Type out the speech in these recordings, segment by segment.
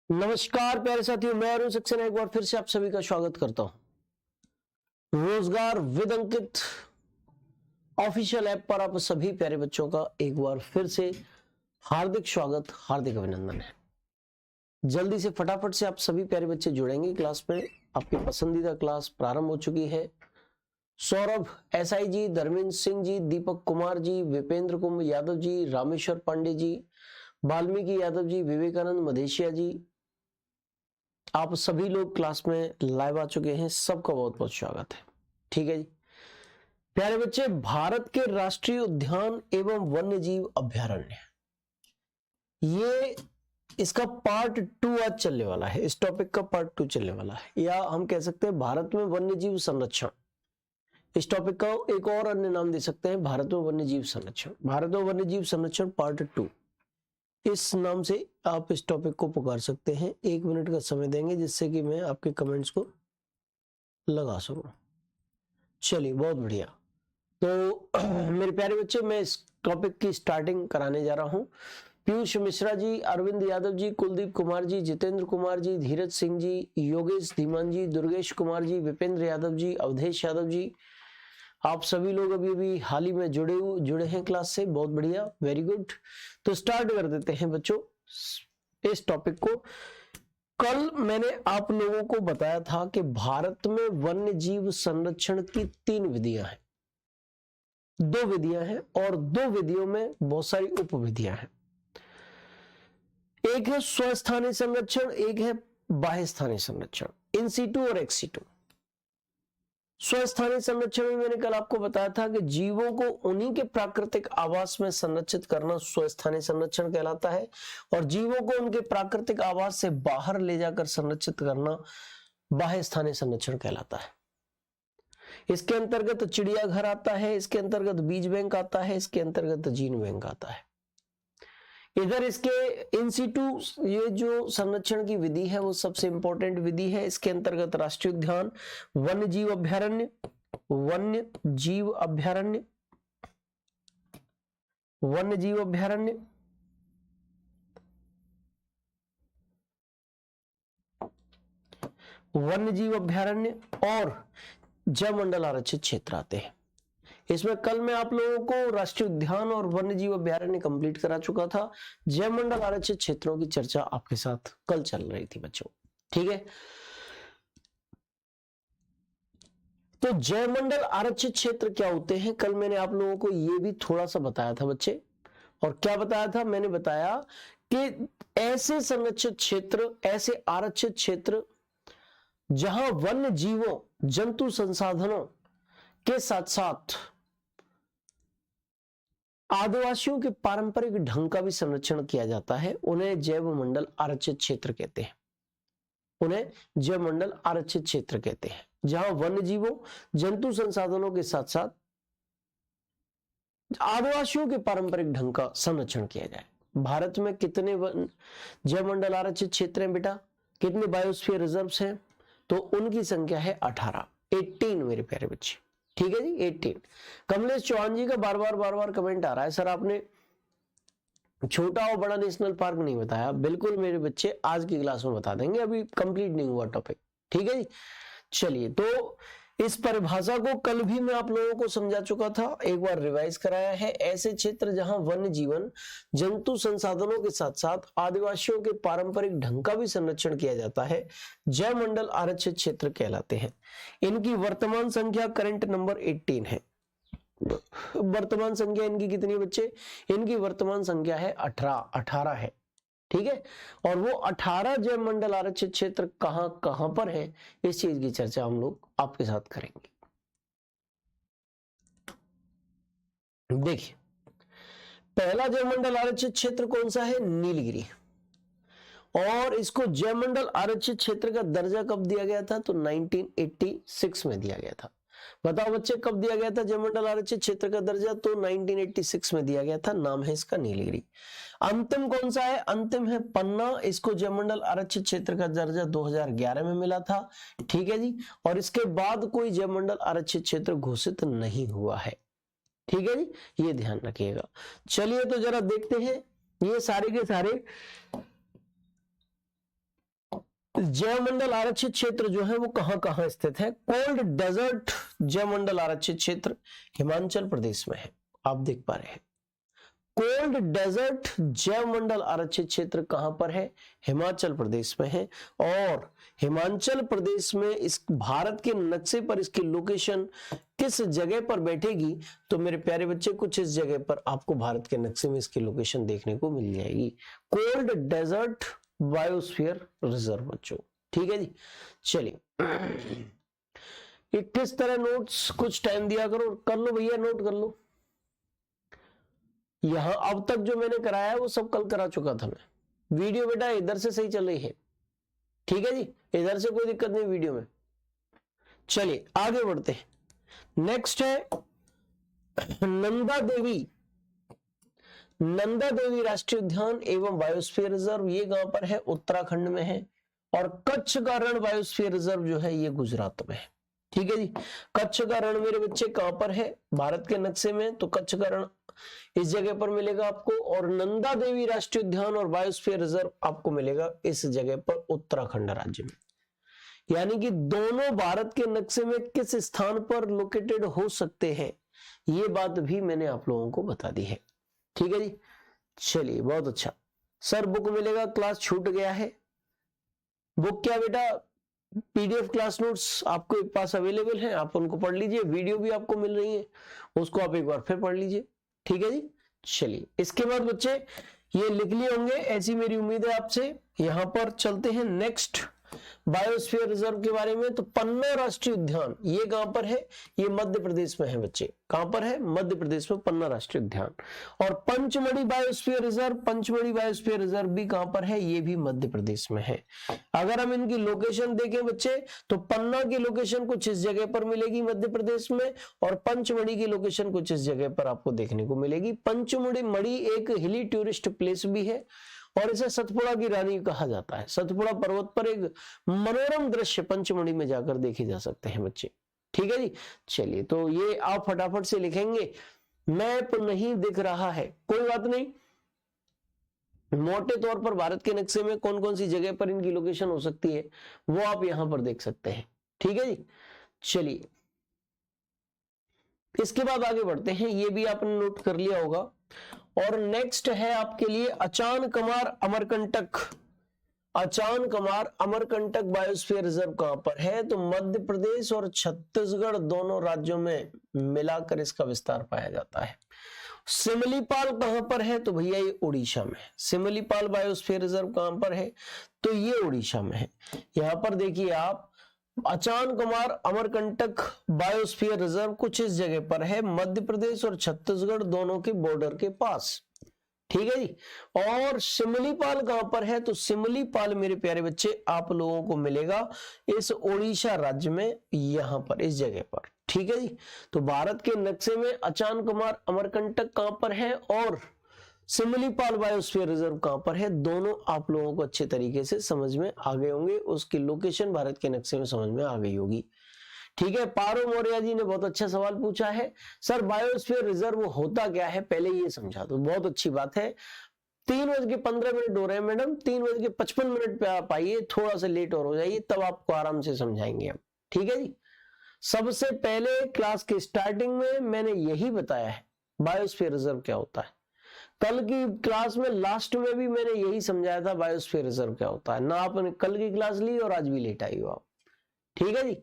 नमस्कार प्यारे साथियों, मैं अरुण सक्सेना एक बार फिर से आप सभी का स्वागत करता हूं। रोजगार विद अंकित ऑफिशियल ऐप पर आप सभी प्यारे बच्चों का एक बार फिर से हार्दिक स्वागत, हार्दिक अभिनंदन है। जल्दी से फटाफट से आप सभी प्यारे बच्चे जुड़ेंगे क्लास में। आपकी पसंदीदा क्लास प्रारंभ हो चुकी है। सौरभ एसआई जी, धर्मेंद्र सिंह जी, दीपक कुमार जी, विपेंद्र कुमार यादव जी, रामेश्वर पांडे जी, वाल्मीकि यादव जी, विवेकानंद मधेशिया जी, आप सभी लोग क्लास में लाइव आ चुके हैं। सबका बहुत बहुत स्वागत है। ठीक है जी प्यारे बच्चे, भारत के राष्ट्रीय उद्यान एवं वन्य जीव अभ्यारण्य, ये इसका पार्ट 2 आज चलने वाला है। इस टॉपिक का पार्ट 2 चलने वाला है, या हम कह सकते हैं भारत में वन्य जीव संरक्षण। इस टॉपिक का एक और अन्य नाम दे सकते हैं भारत में वन्य जीव संरक्षण। भारत में वन्य जीव संरक्षण पार्ट 2, इस नाम से आप इस टॉपिक को पुकार सकते हैं। 1 मिनट का समय देंगे जिससे कि मैं आपके कमेंट्स को लगा सकूं। चलिए, बहुत बढ़िया। तो मेरे प्यारे बच्चे, मैं इस टॉपिक की स्टार्टिंग कराने जा रहा हूं। पीयूष मिश्रा जी, अरविंद यादव जी, कुलदीप कुमार जी, जितेंद्र कुमार जी, धीरज सिंह जी, योगेश धीमान जी, दुर्गेश कुमार जी, विपेंद्र यादव जी, अवधेश यादव जी, आप सभी लोग अभी अभी हाल ही में जुड़े हैं क्लास से। बहुत बढ़िया, वेरी गुड। तो स्टार्ट कर देते हैं बच्चों इस टॉपिक को। कल मैंने आप लोगों को बताया था कि भारत में वन्य जीव संरक्षण की 3 विधियां हैं। 2 विधियां हैं और 2 विधियों में बहुत सारी उपविधियां हैं। एक है स्वस्थानीय संरक्षण, एक है बाह्य स्थानीय संरक्षण, इन सीटू और एक्स सीटू। स्वस्थानीय संरक्षण में मैंने कल आपको बताया था कि जीवों को उन्हीं के प्राकृतिक आवास में संरक्षित करना स्वस्थानीय संरक्षण कहलाता है, और जीवों को उनके प्राकृतिक आवास से बाहर ले जाकर संरक्षित करना बाह्य स्थानीय संरक्षण कहलाता है। इसके अंतर्गत चिड़ियाघर आता है, इसके अंतर्गत बीज बैंक आता है, इसके अंतर्गत जीन बैंक आता है। इधर इसके इन सीटू ये जो संरक्षण की विधि है वो सबसे इंपॉर्टेंट विधि है। इसके अंतर्गत राष्ट्रीय उद्यान, वन्य जीव अभ्यारण्य, वन्य जीव अभ्यारण्य, वन्य जीव अभ्यारण्य, वन्य जीव अभ्यारण्य और जैवमंडल आरक्षित क्षेत्र आते हैं। इसमें कल मैं आप लोगों को राष्ट्रीय उद्यान और वन्य जीव अभ्यारण्य कंप्लीट करा चुका था। जैवमंडल आरक्षित क्षेत्रों की चर्चा आपके साथ कल चल रही थी बच्चों। ठीक है, तो जैवमंडल आरक्षित क्षेत्र क्या होते हैं, कल मैंने आप लोगों को ये भी थोड़ा सा बताया था बच्चे। और क्या बताया था? मैंने बताया कि ऐसे संरक्षित क्षेत्र, ऐसे आरक्षित क्षेत्र जहां वन्य जीवों, जंतु संसाधनों के साथ साथ आदिवासियों के पारंपरिक ढंग का भी संरक्षण किया जाता है, उन्हें जैवमंडल आरक्षित क्षेत्र कहते हैं। उन्हें जैवमंडल आरक्षित क्षेत्र कहते हैं, जहां वन्य जीवों, जंतु संसाधनों के साथ साथ आदिवासियों के पारंपरिक ढंग का संरक्षण किया जाए। भारत में कितने जैवमंडल आरक्षित क्षेत्र हैं बेटा? कितने बायोस्फीयर रिजर्व्स हैं? तो उनकी संख्या है 18 मेरे प्यारे बच्चे। ठीक है जी, 18। कमलेश चौहान जी का बार बार कमेंट आ रहा है, सर आपने छोटा और बड़ा नेशनल पार्क नहीं बताया। बिल्कुल मेरे बच्चे, आज की क्लास में बता देंगे, अभी कंप्लीट नहीं हुआ टॉपिक। ठीक है जी, चलिए। तो इस परिभाषा को कल भी मैं आप लोगों को समझा चुका था, एक बार रिवाइज कराया है। ऐसे क्षेत्र जहां वन्य जीवन, जंतु संसाधनों के साथ साथ आदिवासियों के पारंपरिक ढंग का भी संरक्षण किया जाता है, जैवमंडल आरक्षित क्षेत्र कहलाते हैं। इनकी वर्तमान संख्या करंट नंबर 18 है। वर्तमान संख्या इनकी कितनी बच्चे? इनकी वर्तमान संख्या है 18 है। ठीक है, और वो 18 जैवमंडल आरक्षित क्षेत्र कहां कहां पर है, इस चीज की चर्चा हम लोग आपके साथ करेंगे। देखिए, पहला जैवमंडल आरक्षित क्षेत्र कौन सा है? नीलगिरी। और इसको जैवमंडल आरक्षित क्षेत्र का दर्जा कब दिया गया था? तो 1986 में दिया गया था। बताओ बच्चे, कब दिया गया था जैवमंडल आरक्षित क्षेत्र का दर्जा? तो 1986 में दिया गया था। नाम है इसका नीलगिरी। अंतिम कौन सा है? अंतिम है पन्ना। इसको जैवमंडल आरक्षित क्षेत्र का दर्जा 2011 में मिला था। ठीक है जी, और इसके बाद कोई जैवमंडल आरक्षित क्षेत्र घोषित नहीं हुआ है। ठीक है जी, ये ध्यान रखिएगा। चलिए तो जरा देखते हैं ये सारे के सारे जैवमंडल आरक्षित क्षेत्र जो है वो कहां कहां स्थित है? कोल्ड डेजर्ट जैवमंडल आरक्षित क्षेत्र हिमाचल प्रदेश में है, आप देख पा रहे हैं। कोल्ड डेजर्ट जैवमंडल आरक्षित क्षेत्र कहां पर है? हिमाचल प्रदेश में है। और हिमाचल प्रदेश में इस भारत के नक्शे पर इसकी लोकेशन किस जगह पर बैठेगी? तो मेरे प्यारे बच्चे कुछ इस जगह पर आपको भारत के नक्शे में इसकी लोकेशन देखने को मिल जाएगी, कोल्ड डेजर्ट बायोस्फीयर रिजर्व बच्चों। ठीक है जी, चलिए 21 तरह नोट्स, कुछ टाइम दिया करो, कर लो भैया, नोट कर लो। यहां अब तक जो मैंने कराया है वो सब कल करा चुका था मैं। वीडियो बेटा इधर से सही चल रही है, ठीक है जी, इधर से कोई दिक्कत नहीं वीडियो में। चलिए आगे बढ़ते हैं। नेक्स्ट है नंदा देवी, नंदा देवी राष्ट्रीय उद्यान एवं बायोस्फीयर रिजर्व, ये कहां पर है? उत्तराखंड में है। और कच्छ का रण बायोस्फीयर रिजर्व जो है ये गुजरात में है। ठीक है जी, कच्छ का रण मेरे बच्चे कहां पर है? भारत के नक्शे में, तो कच्छ का रण इस जगह पर मिलेगा आपको। और नंदा देवी राष्ट्रीय उद्यान और बायोस्फीयर रिजर्व आपको मिलेगा इस जगह पर, उत्तराखंड राज्य में। यानी कि दोनों भारत के नक्शे में किस स्थान पर लोकेटेड हो सकते हैं, ये बात भी मैंने आप लोगों को बता दी है। ठीक है जी, चलिए बहुत अच्छा। सर बुक मिलेगा, क्लास छूट गया है। बुक क्या बेटा? पीडीएफ क्लास नोट्स आपके पास अवेलेबल है, आप उनको पढ़ लीजिए। वीडियो भी आपको मिल रही है, उसको आप एक बार फिर पढ़ लीजिए। ठीक है जी, चलिए इसके बाद बच्चे ये लिख लिए होंगे, ऐसी मेरी उम्मीद है आपसे। यहां पर चलते हैं नेक्स्ट बायोस्फीयर रिजर्व के बारे में। तो पन्ना राष्ट्रीय उद्यान ये कहां पर है? ये मध्य प्रदेश में है बच्चे। कहां पर है? मध्य प्रदेश में पन्ना राष्ट्रीय उद्यान। और Pachmarhi biosphere reserve, Pachmarhi biosphere reserve भी कहां पर है? ये भी मध्य प्रदेश में है। अगर हम इनकी लोकेशन देखें बच्चे, तो पन्ना की लोकेशन कुछ इस जगह पर मिलेगी मध्य प्रदेश में, और पंचमढ़ी की लोकेशन कुछ इस जगह पर आपको देखने को मिलेगी। पंचमढ़ी एक हिली टूरिस्ट प्लेस भी है और इसे सतपुड़ा की रानी कहा जाता है। सतपुड़ा पर्वत पर एक मनोरम दृश्य पंचमढ़ी में जाकर देखे जा सकते हैं बच्चे। ठीक है जी, चलिए तो ये आप फटाफट से लिखेंगे। मैप नहीं दिख रहा है, कोई बात नहीं, मोटे तौर पर भारत के नक्शे में कौन कौन सी जगह पर इनकी लोकेशन हो सकती है वो आप यहां पर देख सकते हैं। ठीक है जी, चलिए इसके बाद आगे बढ़ते हैं। ये भी आपने नोट कर लिया होगा। और नेक्स्ट है आपके लिए अचान कमार अमरकंटक। अचान कमार अमरकंटक बायोस्फीयर रिजर्व कहां पर है? तो मध्य प्रदेश और छत्तीसगढ़ दोनों राज्यों में मिलाकर इसका विस्तार पाया जाता है। सिमलीपाल कहां पर है? तो भैया ये उड़ीसा में है। सिमलीपाल बायोस्फीयर रिजर्व कहां पर है? तो ये उड़ीसा में है। यहां पर देखिए आप, अचान कुमार अमरकंटक बायोस्फीयर रिजर्व कुछ इस जगह पर है, मध्य प्रदेश और छत्तीसगढ़ दोनों के बॉर्डर के पास। ठीक है जी। और सिमलीपाल कहां पर है? तो सिमलीपाल मेरे प्यारे बच्चे आप लोगों को मिलेगा इस ओडिशा राज्य में, यहां पर इस जगह पर। ठीक है जी। तो भारत के नक्शे में अचान कुमार अमरकंटक कहां पर है और सिमलीपाल बायोस्फीयर रिजर्व कहां पर है, दोनों आप लोगों को अच्छे तरीके से समझ में आ गए होंगे। उसकी लोकेशन भारत के नक्शे में समझ में आ गई होगी। ठीक है। पारो मौर्य जी ने बहुत अच्छा सवाल पूछा है, सर बायोस्फीयर रिजर्व होता क्या है, पहले ये समझा दो। बहुत अच्छी बात है। 3:15 हो रहे हैं मैडम, 3:55 पे आप आइए, थोड़ा सा लेट और हो जाइए, तब आपको आराम से समझाएंगे हम। ठीक है जी। सबसे पहले क्लास के स्टार्टिंग में मैंने यही बताया है बायोस्फीयर रिजर्व क्या होता है। कल की क्लास में लास्ट में भी मैंने यही समझाया था बायोस्फीयर रिजर्व क्या होता है। ना आपने कल की क्लास ली और आज भी लेट आई हो आप। ठीक है जी।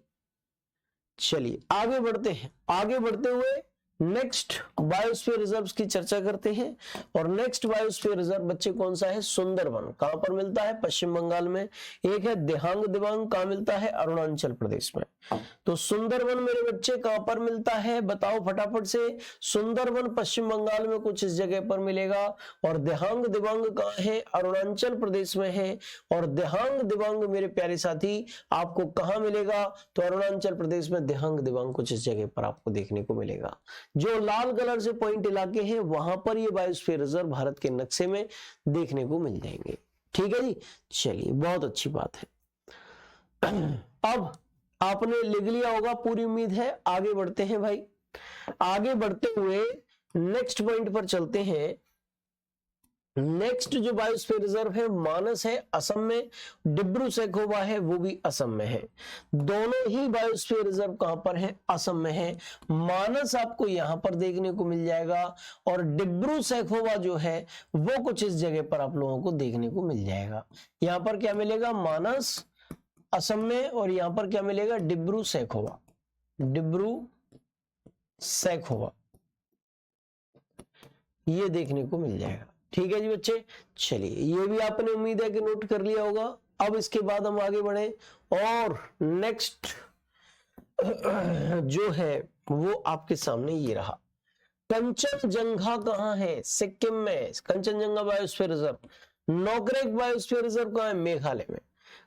चलिए आगे बढ़ते हैं। आगे बढ़ते हुए नेक्स्ट बायोस्फीयर रिजर्व्स की चर्चा करते हैं। और नेक्स्ट बायोस्फीयर रिजर्व बच्चे कौन सा है? सुंदरवन। कहां पर मिलता है? पश्चिम बंगाल में। एक है देहांग दिबांग, कहां मिलता है? अरुणाचल प्रदेश में। तो सुंदरवन मेरे बच्चे कहां पर मिलता है, बताओ फटाफट से। सुंदरवन पश्चिम बंगाल में कुछ इस जगह पर मिलेगा। और देहांग दिबांग कहां है? अरुणाचल प्रदेश में है। और देहांग दिबांग मेरे प्यारे साथी आपको कहां मिलेगा? तो अरुणाचल प्रदेश में देहांग दिबांग कुछ इस जगह पर आपको देखने को मिलेगा। जो लाल कलर से पॉइंट इलाके हैं वहां पर ये बायोस्फीयर रिजर्व भारत के नक्शे में देखने को मिल जाएंगे। ठीक है जी। चलिए बहुत अच्छी बात है। अब आपने लिख लिया होगा, पूरी उम्मीद है। आगे बढ़ते हैं भाई। आगे बढ़ते हुए नेक्स्ट पॉइंट पर चलते हैं। नेक्स्ट जो बायोस्फीयर रिजर्व है मानस है असम में, डिब्रू सैखोवा है वो भी असम में है। दोनों ही बायोस्फीयर रिजर्व कहां पर है? असम में है। मानस आपको यहां पर देखने को मिल जाएगा और डिब्रू सैखोवा जो है वो कुछ इस जगह पर आप लोगों को देखने को मिल जाएगा। यहां पर क्या मिलेगा? मानस असम में, और यहां पर क्या मिलेगा? डिब्रू सैखोवा, डिब्रू सैखोवा ये देखने को मिल जाएगा। ठीक है जी बच्चे, चलिए ये भी आपने उम्मीद है कि नोट कर लिया होगा। अब इसके बाद हम आगे बढ़े और नेक्स्ट जो है वो आपके सामने ये रहा। कंचनजंगा कहाँ है? सिक्किम में Kanchenjunga biosphere reserve. Nokrek biosphere reserve कहाँ है? मेघालय में।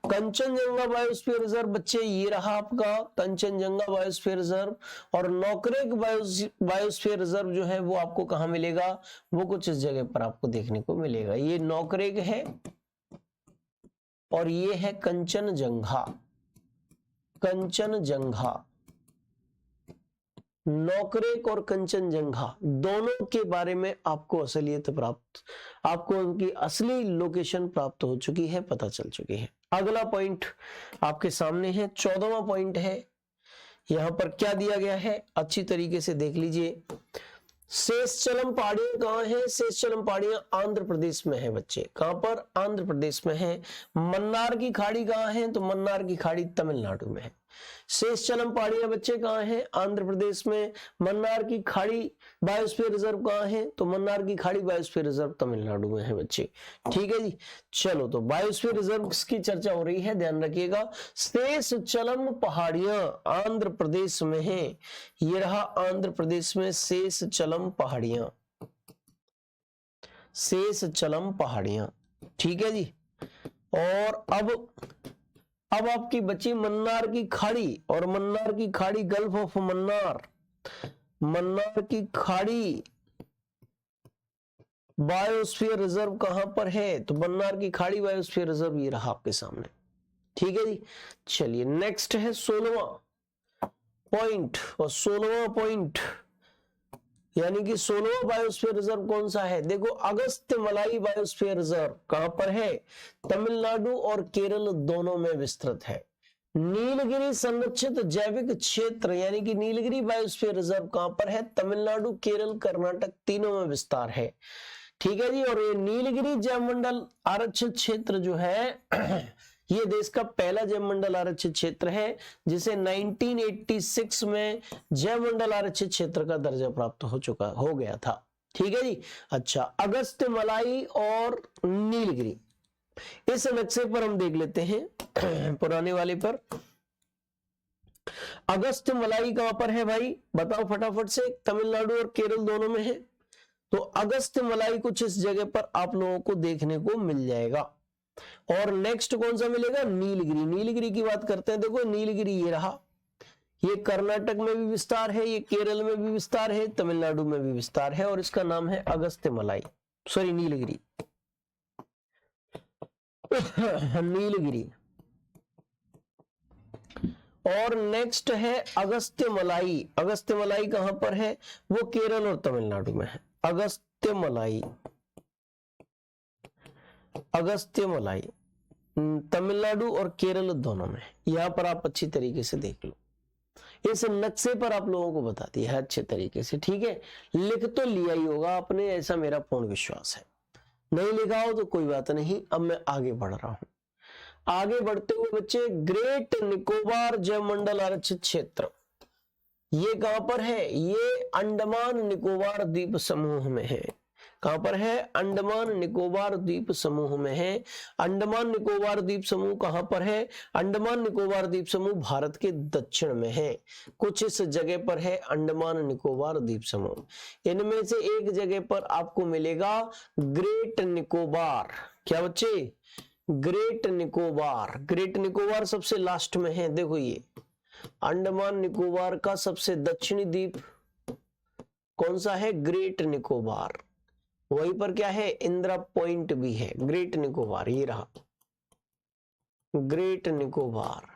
कंचनजंगा बायोस्फीयर रिजर्व बच्चे ये रहा आपका कंचनजंगा बायोस्फीयर रिजर्व, और नोकरेक बायोस्फीयर रिजर्व जो है वो आपको कहां मिलेगा? वो कुछ इस जगह पर आपको देखने को मिलेगा। ये नोकरेक है और ये है कंचनजंगा। कंचनजंगा, नोकरेक और कंचनजंगा दोनों के बारे में आपको असलियत प्राप्त, आपको उनकी असली लोकेशन प्राप्त हो चुकी है, पता चल चुकी है। अगला पॉइंट आपके सामने है, 14वां पॉइंट है। यहां पर क्या दिया गया है अच्छी तरीके से देख लीजिए। शेषचलम पहाड़ियां कहां है? शेषचलम पहाड़ियां आंध्र प्रदेश में है बच्चे। कहां पर? आंध्र प्रदेश में है। मन्नार की खाड़ी कहां है? तो मन्नार की खाड़ी तमिलनाडु में है। शेषचलम पहाड़ियां बच्चे कहां है? आंध्र प्रदेश में। मन्नार की खाड़ी बायोस्फीयर रिजर्व कहां है? तो मन्नार की खाड़ी बायोस्फीयर रिजर्व तमिलनाडु में है बच्चे। ठीक है जी, चलो तो बायोस्फीयर रिजर्व की चर्चा हो रही है, ध्यान रखिएगा। शेषचलम पहाड़ियां आंध्र प्रदेश में है। ये रहा आंध्र प्रदेश में शेषचलम पहाड़ियां, शेषचलम पहाड़ियां। ठीक है जी, और अब आपकी बची मन्नार की खाड़ी, और मन्नार की खाड़ी गल्फ ऑफ मन्नार, मन्नार की खाड़ी बायोस्फीयर रिजर्व कहां पर है? तो मन्नार की खाड़ी बायोस्फीयर रिजर्व ये रहा आपके सामने। ठीक है जी, चलिए नेक्स्ट है 16वां पॉइंट, और 16वां पॉइंट यानी कि 16वां बायोस्फीयर रिजर्व कौन सा है? देखो, अगस्त्यमलाई बायोस्फीयर रिजर्व कहां पर है? तमिलनाडु और केरल दोनों में विस्तृत है। नीलगिरी संरक्षित जैविक क्षेत्र यानी कि नीलगिरी बायोस्फीयर रिजर्व कहां पर है? तमिलनाडु, केरल, कर्नाटक तीनों में विस्तार है। ठीक है जी, और ये नीलगिरी जैवमंडल आरक्षित क्षेत्र जो है ये देश का पहला जैवमंडल आरक्षित क्षेत्र है, जिसे 1986 में जैवमंडल आरक्षित क्षेत्र का दर्जा प्राप्त हो गया था। ठीक है जी, अच्छा, अगस्त्यमलाई और नीलगिरी इस नक्शे पर हम देख लेते हैं पुराने वाले पर। अगस्त्यमलाई कहां पर है भाई? बताओ फटाफट से। तमिलनाडु और केरल दोनों में है। तो अगस्त्यमलाई कुछ इस जगह पर आप लोगों को देखने को मिल जाएगा। और नेक्स्ट कौन सा मिलेगा? नीलगिरी। नीलगिरी की बात करते हैं, देखो नीलगिरी ये रहा, ये कर्नाटक में भी विस्तार है, ये केरल में भी विस्तार है, तमिलनाडु में भी विस्तार है, और इसका नाम है अगस्त्यमलाई, सॉरी नीलगिरी नीलगिरी। और नेक्स्ट है अगस्त्यमलाई। अगस्त्यमलाई कहां पर है? वो केरल और तमिलनाडु में है। अगस्त्यमलाई, अगस्त्यमलाई तमिलनाडु और केरल दोनों में। यहां पर आप अच्छी तरीके से देख लो, इस नक्शे पर आप लोगों को बता दिया है अच्छे तरीके से। ठीक है, लिख तो लिया ही होगा आपने, ऐसा मेरा पूर्ण विश्वास है। नहीं लिखा हो तो कोई बात नहीं, अब मैं आगे बढ़ रहा हूं। आगे बढ़ते हुए बच्चे, ग्रेट निकोबार जैवमंडल आरक्षित क्षेत्र ये कहां पर है? ये अंडमान निकोबार द्वीप समूह में है। कहां पर है? अंडमान निकोबार द्वीप समूह में है। अंडमान निकोबार द्वीप समूह कहां पर है? अंडमान निकोबार द्वीप समूह भारत के दक्षिण में है, कुछ इस जगह पर है अंडमान निकोबार द्वीप समूह। इनमें से एक जगह पर आपको मिलेगा ग्रेट निकोबार। क्या बच्चे? ग्रेट निकोबार। ग्रेट निकोबार सबसे लास्ट में है। देखो, ये अंडमान निकोबार का सबसे दक्षिणी द्वीप कौन सा है? ग्रेट निकोबार। वहीं पर क्या है? इंदिरा पॉइंट भी है। ग्रेट निकोबार ये रहा, ग्रेट निकोबार।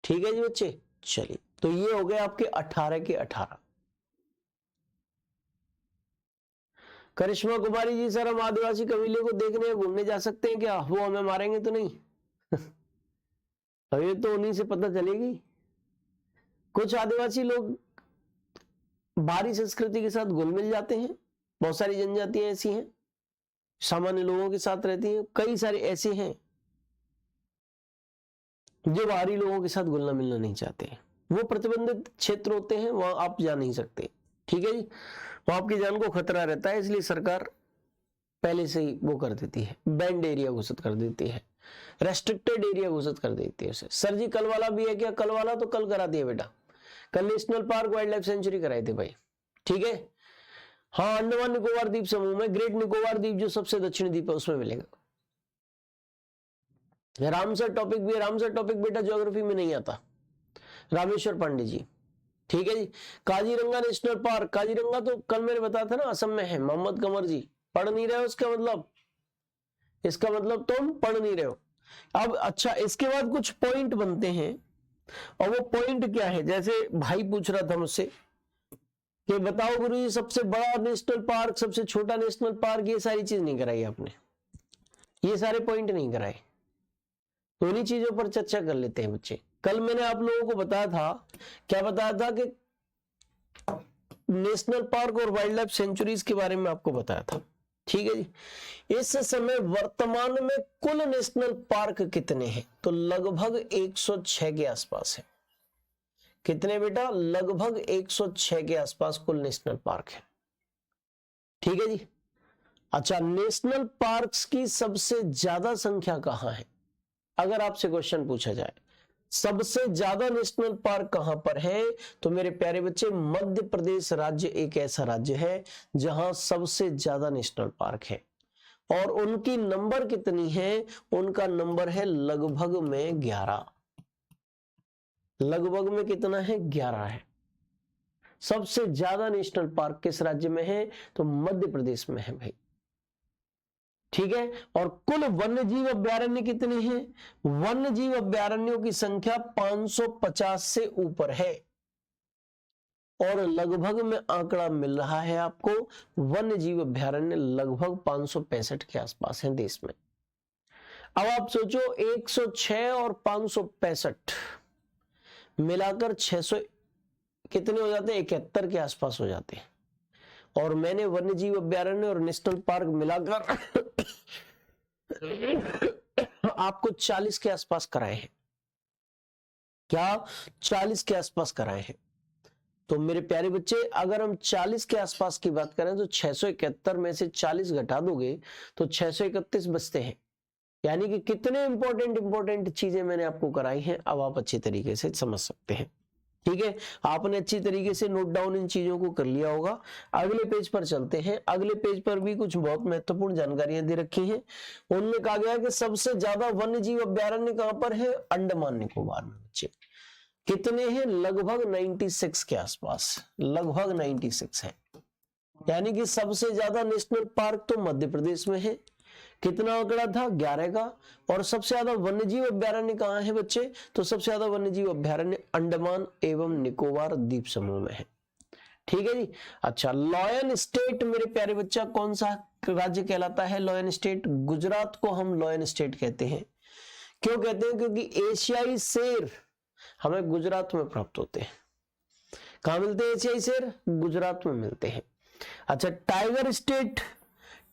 ठीक है जी बच्चे, चलिए तो ये हो गए आपके 18 के 18। करिश्मा कुमारी जी, सर हम आदिवासी कबीले को देखने या घूमने जा सकते हैं क्या? वो हमें मारेंगे तो नहीं? ये तो उन्हीं से पता चलेगी। कुछ आदिवासी लोग बाहरी संस्कृति के साथ घुल मिल जाते हैं, बहुत सारी जनजातियां ऐसी हैं, सामान्य लोगों के साथ रहती हैं, कई सारे ऐसे हैं जो बाहरी लोगों के साथ घुलना मिलना नहीं चाहते हैं। वो प्रतिबंधित क्षेत्र होते हैं, वहां आप जा नहीं सकते, ठीक है जी। वहां आपकी जान को खतरा रहता है, इसलिए सरकार पहले से ही वो कर देती है, बैंड एरिया घोषित कर देती है, रेस्ट्रिक्टेड एरिया घोषित कर देती है उसे। सर जी कल वाला भी है क्या? कल वाला तो कल करा दिया बेटा, कल national park wild life sanctuary कराए थे भाई, ठीक है। हाँ, अंडमान निकोबार द्वीप समूह में ग्रेट निकोबार द्वीप जो सबसे दक्षिणी द्वीप है उसमें मिलेगा। रामसर टॉपिक भी है, रामसर टॉपिक बेटा ज्योग्राफी में नहीं आता, रामेश्वर पांडे जी, ठीक है जी। काजीरंगा नेशनल पार्क, काजीरंगा तो कल मैंने बताया था ना असम में है। मोहम्मद कमर जी पढ़ नहीं रहे हो, इसका मतलब तुम पढ़ नहीं रहे हो। अब अच्छा, इसके बाद कुछ पॉइंट बनते हैं, और वो पॉइंट क्या है? जैसे भाई पूछ रहा था मुझसे कि बताओ गुरुजी सबसे बड़ा नेशनल पार्क, सबसे छोटा नेशनल पार्क, ये सारी चीज नहीं कराई आपने, ये सारे पॉइंट नहीं कराए, तो उन्हीं चीजों पर चर्चा कर लेते हैं बच्चे। कल मैंने आप लोगों को बताया था, क्या बताया था कि नेशनल पार्क और वाइल्ड लाइफ सेंचुरीज के बारे में आपको बताया था, ठीक है जी। इस समय वर्तमान में कुल नेशनल पार्क कितने हैं? तो लगभग 106 के आसपास है। कितने बेटा? लगभग 106 के आसपास कुल नेशनल पार्क है, ठीक है जी। अच्छा, नेशनल पार्क्स की सबसे ज्यादा संख्या कहां है? अगर आपसे क्वेश्चन पूछा जाए सबसे ज्यादा नेशनल पार्क कहां पर है, तो मेरे प्यारे बच्चे मध्य प्रदेश राज्य एक ऐसा राज्य है जहां सबसे ज्यादा नेशनल पार्क है। और उनकी नंबर कितनी है? उनका नंबर है लगभग में 11। लगभग में कितना है? 11 है। सबसे ज्यादा नेशनल पार्क किस राज्य में है? तो मध्य प्रदेश में है भाई, ठीक है। और कुल वन्यजीव अभ्यारण्य कितने हैं? वन्यजीव अभ्यारण्यों की संख्या 550 से ऊपर है, और लगभग में आंकड़ा मिल रहा है आपको, वन्यजीव अभ्यारण्य लगभग 565 के आसपास हैं देश में। अब आप सोचो 106 और 565 मिलाकर 600 कितने हो जाते हैं? 71 के आसपास हो जाते हैं। और मैंने वन्यजीव अभ्यारण्य और नेशनल पार्क मिलाकर आपको 40 के आसपास कराए हैं। क्या? 40 के आसपास कराए हैं। तो मेरे प्यारे बच्चे, अगर हम 40 के आसपास की बात करें तो 671 में से 40 घटा दोगे तो 631 बचते हैं। यानी कि कितने इंपॉर्टेंट चीजें मैंने आपको कराई हैं, अब आप अच्छी तरीके से समझ सकते हैं, ठीक है। आपने अच्छी तरीके से नोट डाउन इन चीजों को कर लिया होगा। अगले पेज पर चलते हैं। अगले पेज पर भी कुछ बहुत महत्वपूर्ण जानकारियां दे रखी हैं। उनमें कहा गया कि सबसे ज्यादा वन्यजीव अभ्यारण्य कहां पर है? अंडमान निकोबार में बच्चे। कितने हैं? लगभग 96 के आसपास, लगभग 96 है। यानी कि सबसे ज्यादा नेशनल पार्क तो मध्य प्रदेश में है। कितना आंकड़ा था? 11 का। और सबसे ज्यादा वन्यजीव अभ्यारण्य कहां है बच्चे? तो सबसे ज्यादा वन्यजीव अभ्यारण्य अंडमान एवं निकोबार द्वीप समूह में है, ठीक है जी। अच्छा, लॉयन स्टेट मेरे प्यारे बच्चा कौन सा राज्य कहलाता है? Lion state. गुजरात को हम लॉयन स्टेट कहते हैं। क्यों कहते हैं? क्योंकि एशियाई शेर हमें गुजरात में प्राप्त होते हैं। कहां मिलते हैं एशियाई शेर? गुजरात में मिलते हैं। अच्छा, टाइगर स्टेट।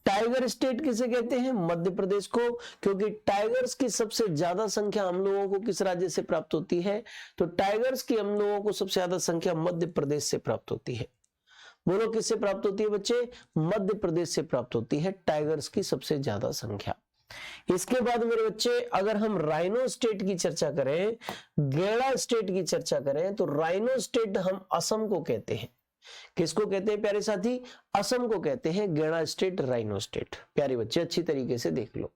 टाइगर स्टेट किसे कहते हैं? मध्य प्रदेश को, क्योंकि टाइगर्स की सबसे ज्यादा संख्या हम लोगों को किस राज्य से प्राप्त होती है? तो टाइगर्स की हम लोगों को सबसे ज्यादा संख्या मध्य प्रदेश से प्राप्त होती है। बोलो किससे प्राप्त होती है बच्चे? मध्य प्रदेश से प्राप्त होती है टाइगर्स की सबसे ज्यादा संख्या। इसके बाद मेरे बच्चे, अगर हम राइनो स्टेट की चर्चा करें, गैड़ा स्टेट की चर्चा करें, तो राइनो स्टेट हम असम को कहते हैं। किसको कहते हैं प्यारे साथी? असम को कहते हैं गैड़ा स्टेट, राइनो स्टेट। प्यारे बच्चे अच्छी तरीके से देख लो।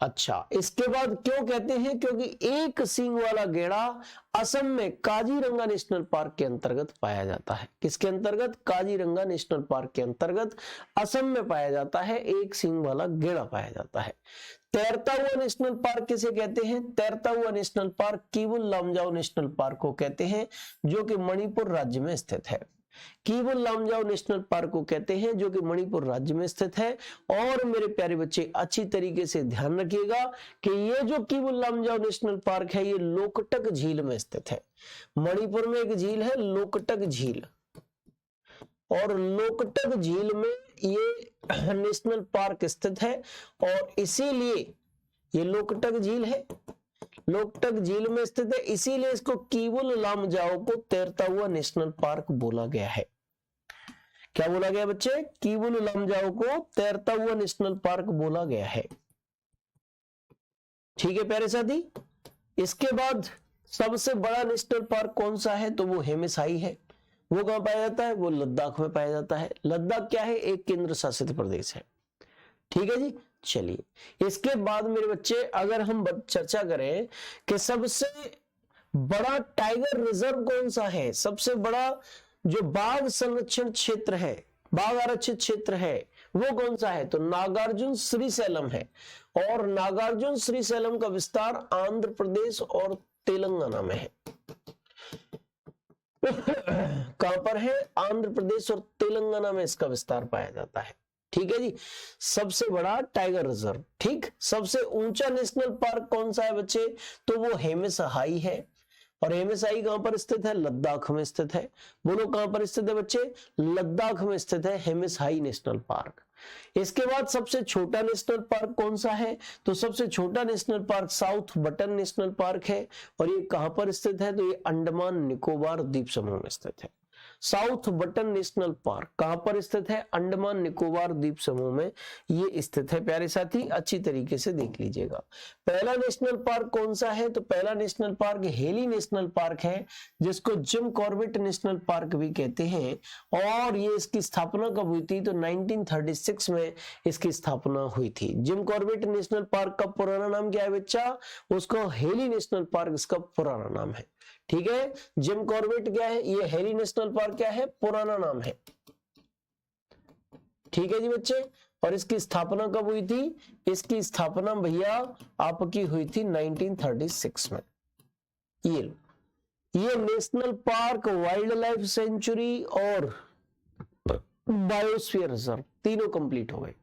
अच्छा, इसके बाद क्यों कहते हैं? क्योंकि एक सींग वाला गैड़ा असम में काजीरंगा नेशनल पार्क के अंतर्गत पाया जाता है। किसके अंतर्गत? काजीरंगा नेशनल पार्क के अंतर्गत असम में पाया जाता है, एक सींग वाला गैड़ा पाया जाता है। तैरता हुआ नेशनल पार्क किसे कहते हैं? तैरता हुआ national park Keibul Lamjao national park को कहते हैं, जो कि मणिपुर राज्य में स्थित है। कीबुल लामजाओ नेशनल पार्क को कहते हैं, जो कि मणिपुर राज्य में स्थित है। और मेरे प्यारे बच्चे अच्छी तरीके से ध्यान रखिएगा कि ये जो कीबुल लामजाओ नेशनल पार्क है ये लोकटक झील में स्थित है। मणिपुर में एक झील है लोकटक झील, और लोकटक झील में ये नेशनल पार्क स्थित है, और इसीलिए ये लोकटक झील है, लोकटक झील में स्थित है, इसीलिए इसको कीबुल लामजाओ को तैरता हुआ नेशनल पार्क बोला गया है। क्या बोला गया बच्चे? कीबुल लामजाओ को तैरता हुआ नेशनल पार्क बोला गया है। ठीक है प्यारे साथी। इसके बाद सबसे बड़ा नेशनल पार्क कौन सा है? तो वो हेमेसाई है। वो कहां पाया जाता है? वो लद्दाख में पाया जाता है। लद्दाख क्या है? एक केंद्र शासित प्रदेश है। ठीक है जी। चलिए इसके बाद मेरे बच्चे अगर हम चर्चा करें कि सबसे बड़ा टाइगर रिजर्व कौन सा है, सबसे बड़ा जो बाघ संरक्षण क्षेत्र है, बाघ आरक्षित क्षेत्र है, वो कौन सा है? तो नागार्जुन श्रीशैलम है। और नागार्जुन श्रीशैलम का विस्तार आंध्र प्रदेश और तेलंगाना में है। कहां पर है? आंध्र प्रदेश और तेलंगाना में इसका विस्तार पाया जाता है। ठीक है जी। सबसे बड़ा टाइगर रिजर्व। ठीक। सबसे ऊंचा नेशनल पार्क कौन सा है बच्चे? तो वो हेमेसाई है। और हेमेसाई कहां पर स्थित है? लद्दाख में स्थित है। बोलो कहां पर स्थित है बच्चे? लद्दाख में स्थित है हेमेसाई नेशनल पार्क। इसके बाद सबसे छोटा नेशनल पार्क कौन सा है? तो सबसे छोटा national park south button national park है। और ये कहां पर स्थित है? तो ये अंडमान निकोबार द्वीप समूह में स्थित है। साउथ बटन नेशनल पार्क कहां पर स्थित है? अंडमान निकोबार द्वीप समूह में ये स्थित है। प्यारे साथी अच्छी तरीके से देख लीजिएगा। पहला नेशनल पार्क कौन सा है? तो पहला national park heli national park है, जिसको जिम कॉर्बेट नेशनल पार्क भी कहते हैं। और ये इसकी स्थापना कब हुई थी? तो 1936 में इसकी स्थापना हुई थी। जिम कॉर्बेट नेशनल पार्क का पुराना नाम क्या है बच्चा? उसको हेली नेशनल पार्क इसका पुराना नाम है। ठीक है। जिम कॉर्बेट क्या है? ये हेली नेशनल पार्क क्या है? पुराना नाम है। ठीक है जी बच्चे। और इसकी स्थापना कब हुई थी? इसकी स्थापना भैया आपकी हुई थी 1936 में। ये national park, wild life sanctuary और बायोस्फीयर रिजर्व तीनों कंप्लीट हो गए।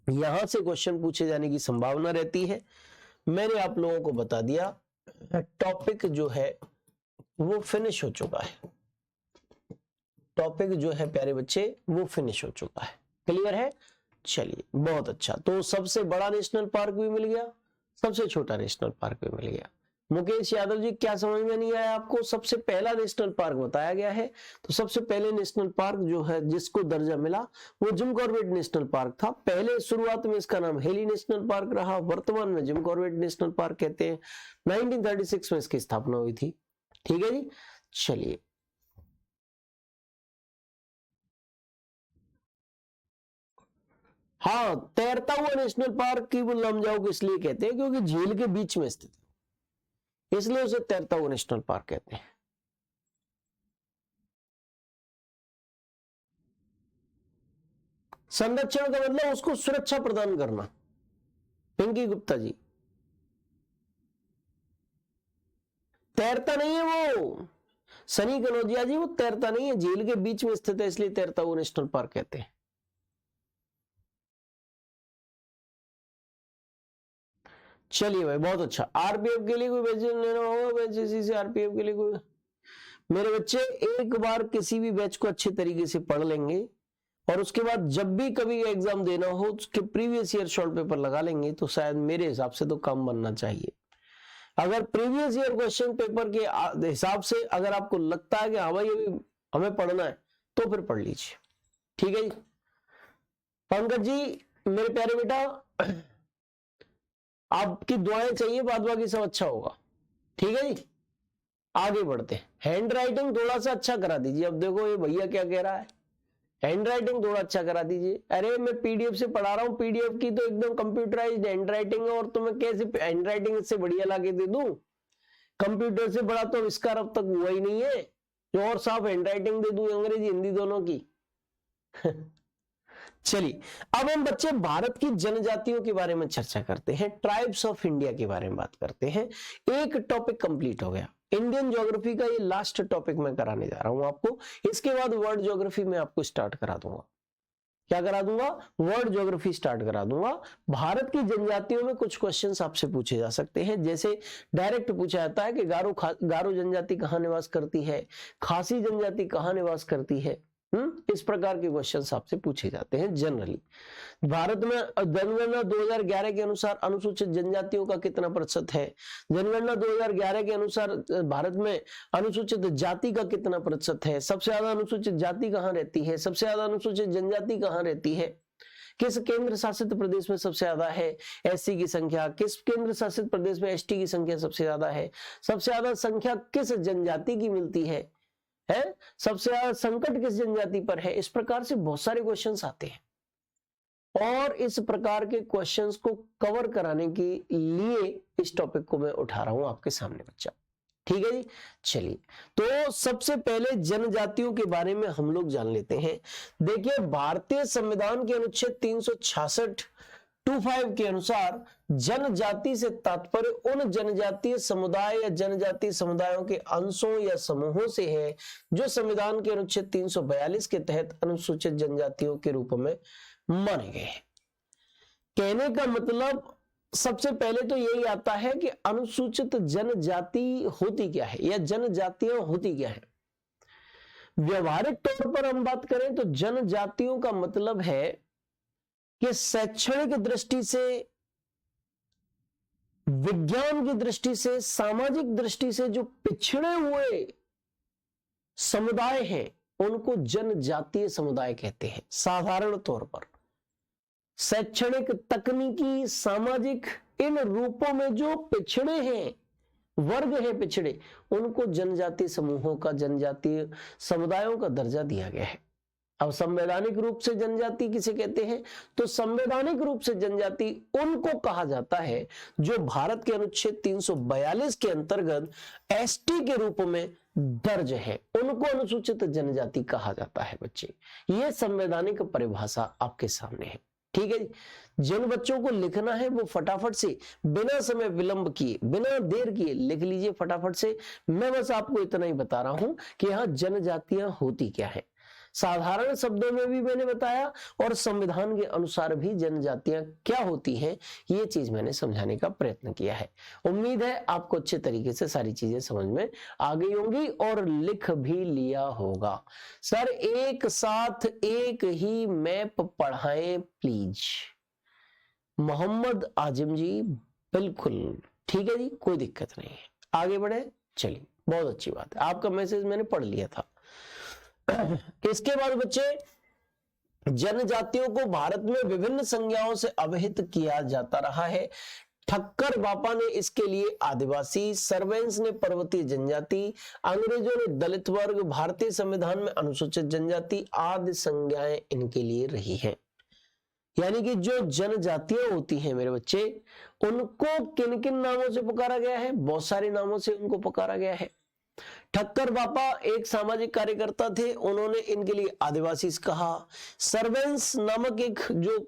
यहां से क्वेश्चन पूछे जाने की संभावना रहती है। मैंने आप लोगों को बता दिया, टॉपिक जो है वो फिनिश हो चुका है। टॉपिक जो है प्यारे बच्चे वो फिनिश हो चुका है। क्लियर है? चलिए बहुत अच्छा। तो सबसे बड़ा नेशनल पार्क भी मिल गया, सबसे छोटा नेशनल पार्क भी मिल गया। मुकेश यादव जी क्या समझ में नहीं आया आपको? सबसे पहला नेशनल पार्क बताया गया है। तो सबसे पहले नेशनल पार्क जो है जिसको दर्जा मिला वो जिम कॉर्बेट नेशनल पार्क था। पहले शुरुआत में इसका नाम हेली नेशनल पार्क रहा, वर्तमान में जिम कॉर्बेट नेशनल पार्क कहते हैं। 1936 में इसकी स्थापना हुई थी। ठीक है जी। चलिए हाँ, तैरता हुआ नेशनल पार्क कीबुल लामजाओ को इसलिए कहते हैं क्योंकि झील के बीच में स्थित है, इसलिए उसे तैरता हुआ नेशनल पार्क कहते हैं। संरक्षण का मतलब उसको सुरक्षा प्रदान करना। पिंकी गुप्ता जी, तैरता नहीं है वो। सनी कनौजिया जी, वो तैरता नहीं है, झील के बीच में स्थित है इसलिए तैरता हुआ नेशनल पार्क कहते हैं। चलिए भाई बहुत अच्छा। आरपीएफ के लिए कोई बैच लेना होगा? एनसीसी से आरपीएफ के लिए कोई? मेरे बच्चे एक बार किसी भी बैच को अच्छे तरीके से पढ़ लेंगे और उसके बाद जब भी कभी एग्जाम देना हो उसके प्रीवियस ईयर शॉर्ट पेपर लगा लेंगे तो शायद मेरे हिसाब से तो काम बनना चाहिए। अगर प्रीवियस ईयर क्वेश्चन पेपर के हिसाब से अगर आपको लगता है कि हाँ भाई अभी हमें पढ़ना है तो फिर पढ़ लीजिए। ठीक है जी। पंकज जी मेरे प्यारे बेटा, आपकी दुआएं चाहिए, बाद बाकी सब अच्छा होगा। ठीक है जी। आगे बढ़ते हैं। हैंड राइटिंग थोड़ा सा अच्छा करा दीजिए। अब देखो ये भैया क्या कह रहा है, हैंड राइटिंग थोड़ा अच्छा करा दीजिए। अरे मैं पीडीएफ से पढ़ा रहा हूँ, पीडीएफ की तो एकदम कंप्यूटराइज्ड हैंड राइटिंग है और तुम्हें कैसे हैंड राइटिंग इससे बढ़िया लाके दे दूं? कंप्यूटर से बड़ा तो आविष्कार अब तक हुआ ही नहीं है जो और साफ हैंड राइटिंग दे दूं, अंग्रेजी हिंदी दोनों की। चलिए अब हम बच्चे भारत की जनजातियों के बारे में चर्चा करते हैं, ट्राइब्स ऑफ इंडिया के बारे में बात करते हैं। एक टॉपिक कंप्लीट हो गया। इंडियन ज्योग्राफी का ये लास्ट टॉपिक मैं कराने जा रहा हूं आपको। इसके बाद वर्ल्ड ज्योग्राफी में आपको स्टार्ट करा दूंगा। क्या करा दूंगा? वर्ल्ड ज्योग्राफी स्टार्ट करा दूंगा। भारत की जनजातियों में कुछ क्वेश्चंस आपसे पूछे जा सकते हैं, जैसे डायरेक्ट पूछा जाता है कि गारो जनजाति कहां निवास करती है, खासी जनजाति कहां निवास करती है। इस प्रकार के क्वेश्चंस आपसे पूछे जाते हैं जनरली। भारत में जनगणना 2011 के अनुसार अनुसूचित जनजातियों का कितना प्रतिशत है? जनगणना 2011 के अनुसार भारत में अनुसूचित जाति का कितना प्रतिशत है? सबसे ज्यादा अनुसूचित जाति कहां रहती है? सबसे ज्यादा अनुसूचित जनजाति कहां रहती है? किस केंद्र शासित प्रदेश में सबसे ज्यादा है एससी की संख्या? किस केंद्र शासित प्रदेश में एसटी की संख्या सबसे ज्यादा है? सबसे ज्यादा संख्या किस जनजाति की मिलती है? सबसे ज्यादा संकट किस जनजाति पर है? इस प्रकार से बहुत सारे क्वेश्चंस आते हैं, और इस प्रकार के क्वेश्चंस को कवर कराने के लिए इस टॉपिक को मैं उठा रहा हूं आपके सामने बच्चा। ठीक है जी, चलिए तो सबसे पहले जनजातियों के बारे में हम लोग जान लेते हैं। देखिए, भारतीय संविधान के अनुच्छेद 366(25) के अनुसार जनजाति से तात्पर्य उन जनजातीय समुदाय या जनजातीय समुदायों के अंशों या समूहों से है जो संविधान के अनुच्छेद 342 के तहत अनुसूचित जनजातियों के रूप में माने गए हैं। कहने का मतलब सबसे पहले तो यही आता है कि अनुसूचित जनजाति होती क्या है या जनजातियां होती क्या है। व्यवहारिक तौर पर हम बात करें तो जनजातियों का मतलब है कि शैक्षणिक दृष्टि से, विज्ञान की दृष्टि से, सामाजिक दृष्टि से जो पिछड़े हुए समुदाय हैं उनको जनजातीय समुदाय कहते हैं। साधारण तौर पर शैक्षणिक, तकनीकी, सामाजिक इन रूपों में जो पिछड़े हैं, वर्ग है पिछड़े, उनको जनजातीय समूहों का, जनजातीय समुदायों का दर्जा दिया गया है। अब संवैधानिक रूप से जनजाति किसे कहते हैं? तो संवैधानिक रूप से जनजाति उनको कहा जाता है जो भारत के अनुच्छेद 342 के अंतर्गत एसटी के रूप में दर्ज है, उनको अनुसूचित जनजाति कहा जाता है बच्चे। ये संवैधानिक परिभाषा आपके सामने है। ठीक है जी, जिन बच्चों को लिखना है वो फटाफट से बिना समय विलंब किए, बिना देर किए लिख लीजिए फटाफट से। मैं बस आपको इतना ही बता रहा हूं कि यहां जनजातियां होती क्या है। साधारण शब्दों में भी मैंने बताया और संविधान के अनुसार भी जनजातियां क्या होती हैं, ये चीज मैंने समझाने का प्रयत्न किया है। उम्मीद है आपको अच्छे तरीके से सारी चीजें समझ में आ गई होंगी और लिख भी लिया होगा। सर एक साथ एक ही मैप पढ़ाएं प्लीज। मोहम्मद आजिम जी, बिल्कुल ठीक है जी, कोई दिक्कत नहीं है, आगे बढ़े। चलिए, बहुत अच्छी बात है, आपका मैसेज मैंने पढ़ लिया था। इसके बाद बच्चे, जनजातियों को भारत में विभिन्न संज्ञाओं से अवहित किया जाता रहा है। ठक्कर बापा ने इसके लिए आदिवासी, सर्वेंस ने पर्वतीय जनजाति, अंग्रेजों ने दलित वर्ग, भारतीय संविधान में अनुसूचित जनजाति आदि संज्ञाएं इनके लिए रही हैं। यानी कि जो जनजातियां होती हैं मेरे बच्चे, उनको किन किन नामों से पुकारा गया है? बहुत सारे नामों से उनको पुकारा गया है। ठक्कर बापा एक सामाजिक कार्यकर्ता थे, उन्होंने इनके लिए आदिवासी कहा। सर्वेंस नामक एक जो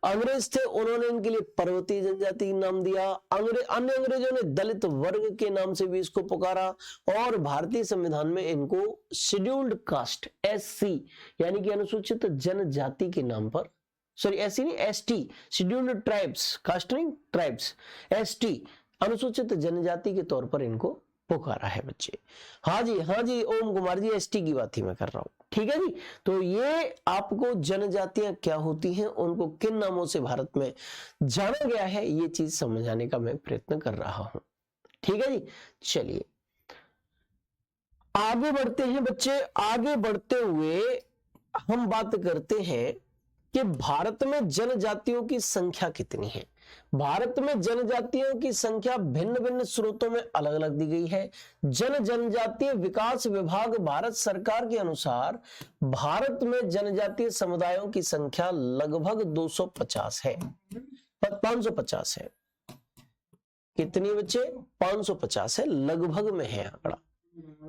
अंग्रेज थे, उन्होंने इनके लिए पर्वतीय जनजाति नाम दिया। अन्य अंग्रेजों ने दलित वर्ग के नाम से भी इसको पुकारा, और भारतीय संविधान में इनको शेड्यूल्ड कास्ट एससी यानी कि अनुसूचित जनजाति के नाम पर, सॉरी एससी नहीं, एसटी, शेड्यूल्ड ट्राइब्स, कास्ट नहीं ट्राइब्स, एसटी अनुसूचित जनजाति के तौर पर इनको पुकारा है बच्चे। हाँ जी ओम कुमार जी, एसटी की बात ही मैं कर रहा हूं। ठीक है जी, तो ये आपको जनजातियां क्या होती हैं, उनको किन नामों से भारत में जाना गया है, ये चीज समझाने का मैं प्रयत्न कर रहा हूं। ठीक है जी, चलिए आगे बढ़ते हैं बच्चे। आगे बढ़ते हुए हम बात करते हैं कि भारत में जनजातियों की संख्या कितनी है। भारत में जनजातियों की संख्या भिन्न भिन्न स्रोतों में अलग अलग दी गई है। जनजातीय विकास विभाग भारत सरकार के अनुसार भारत में जनजातीय समुदायों की संख्या लगभग 250 है, 550 है। कितनी बच्चे? 550 है, लगभग में है आंकड़ा।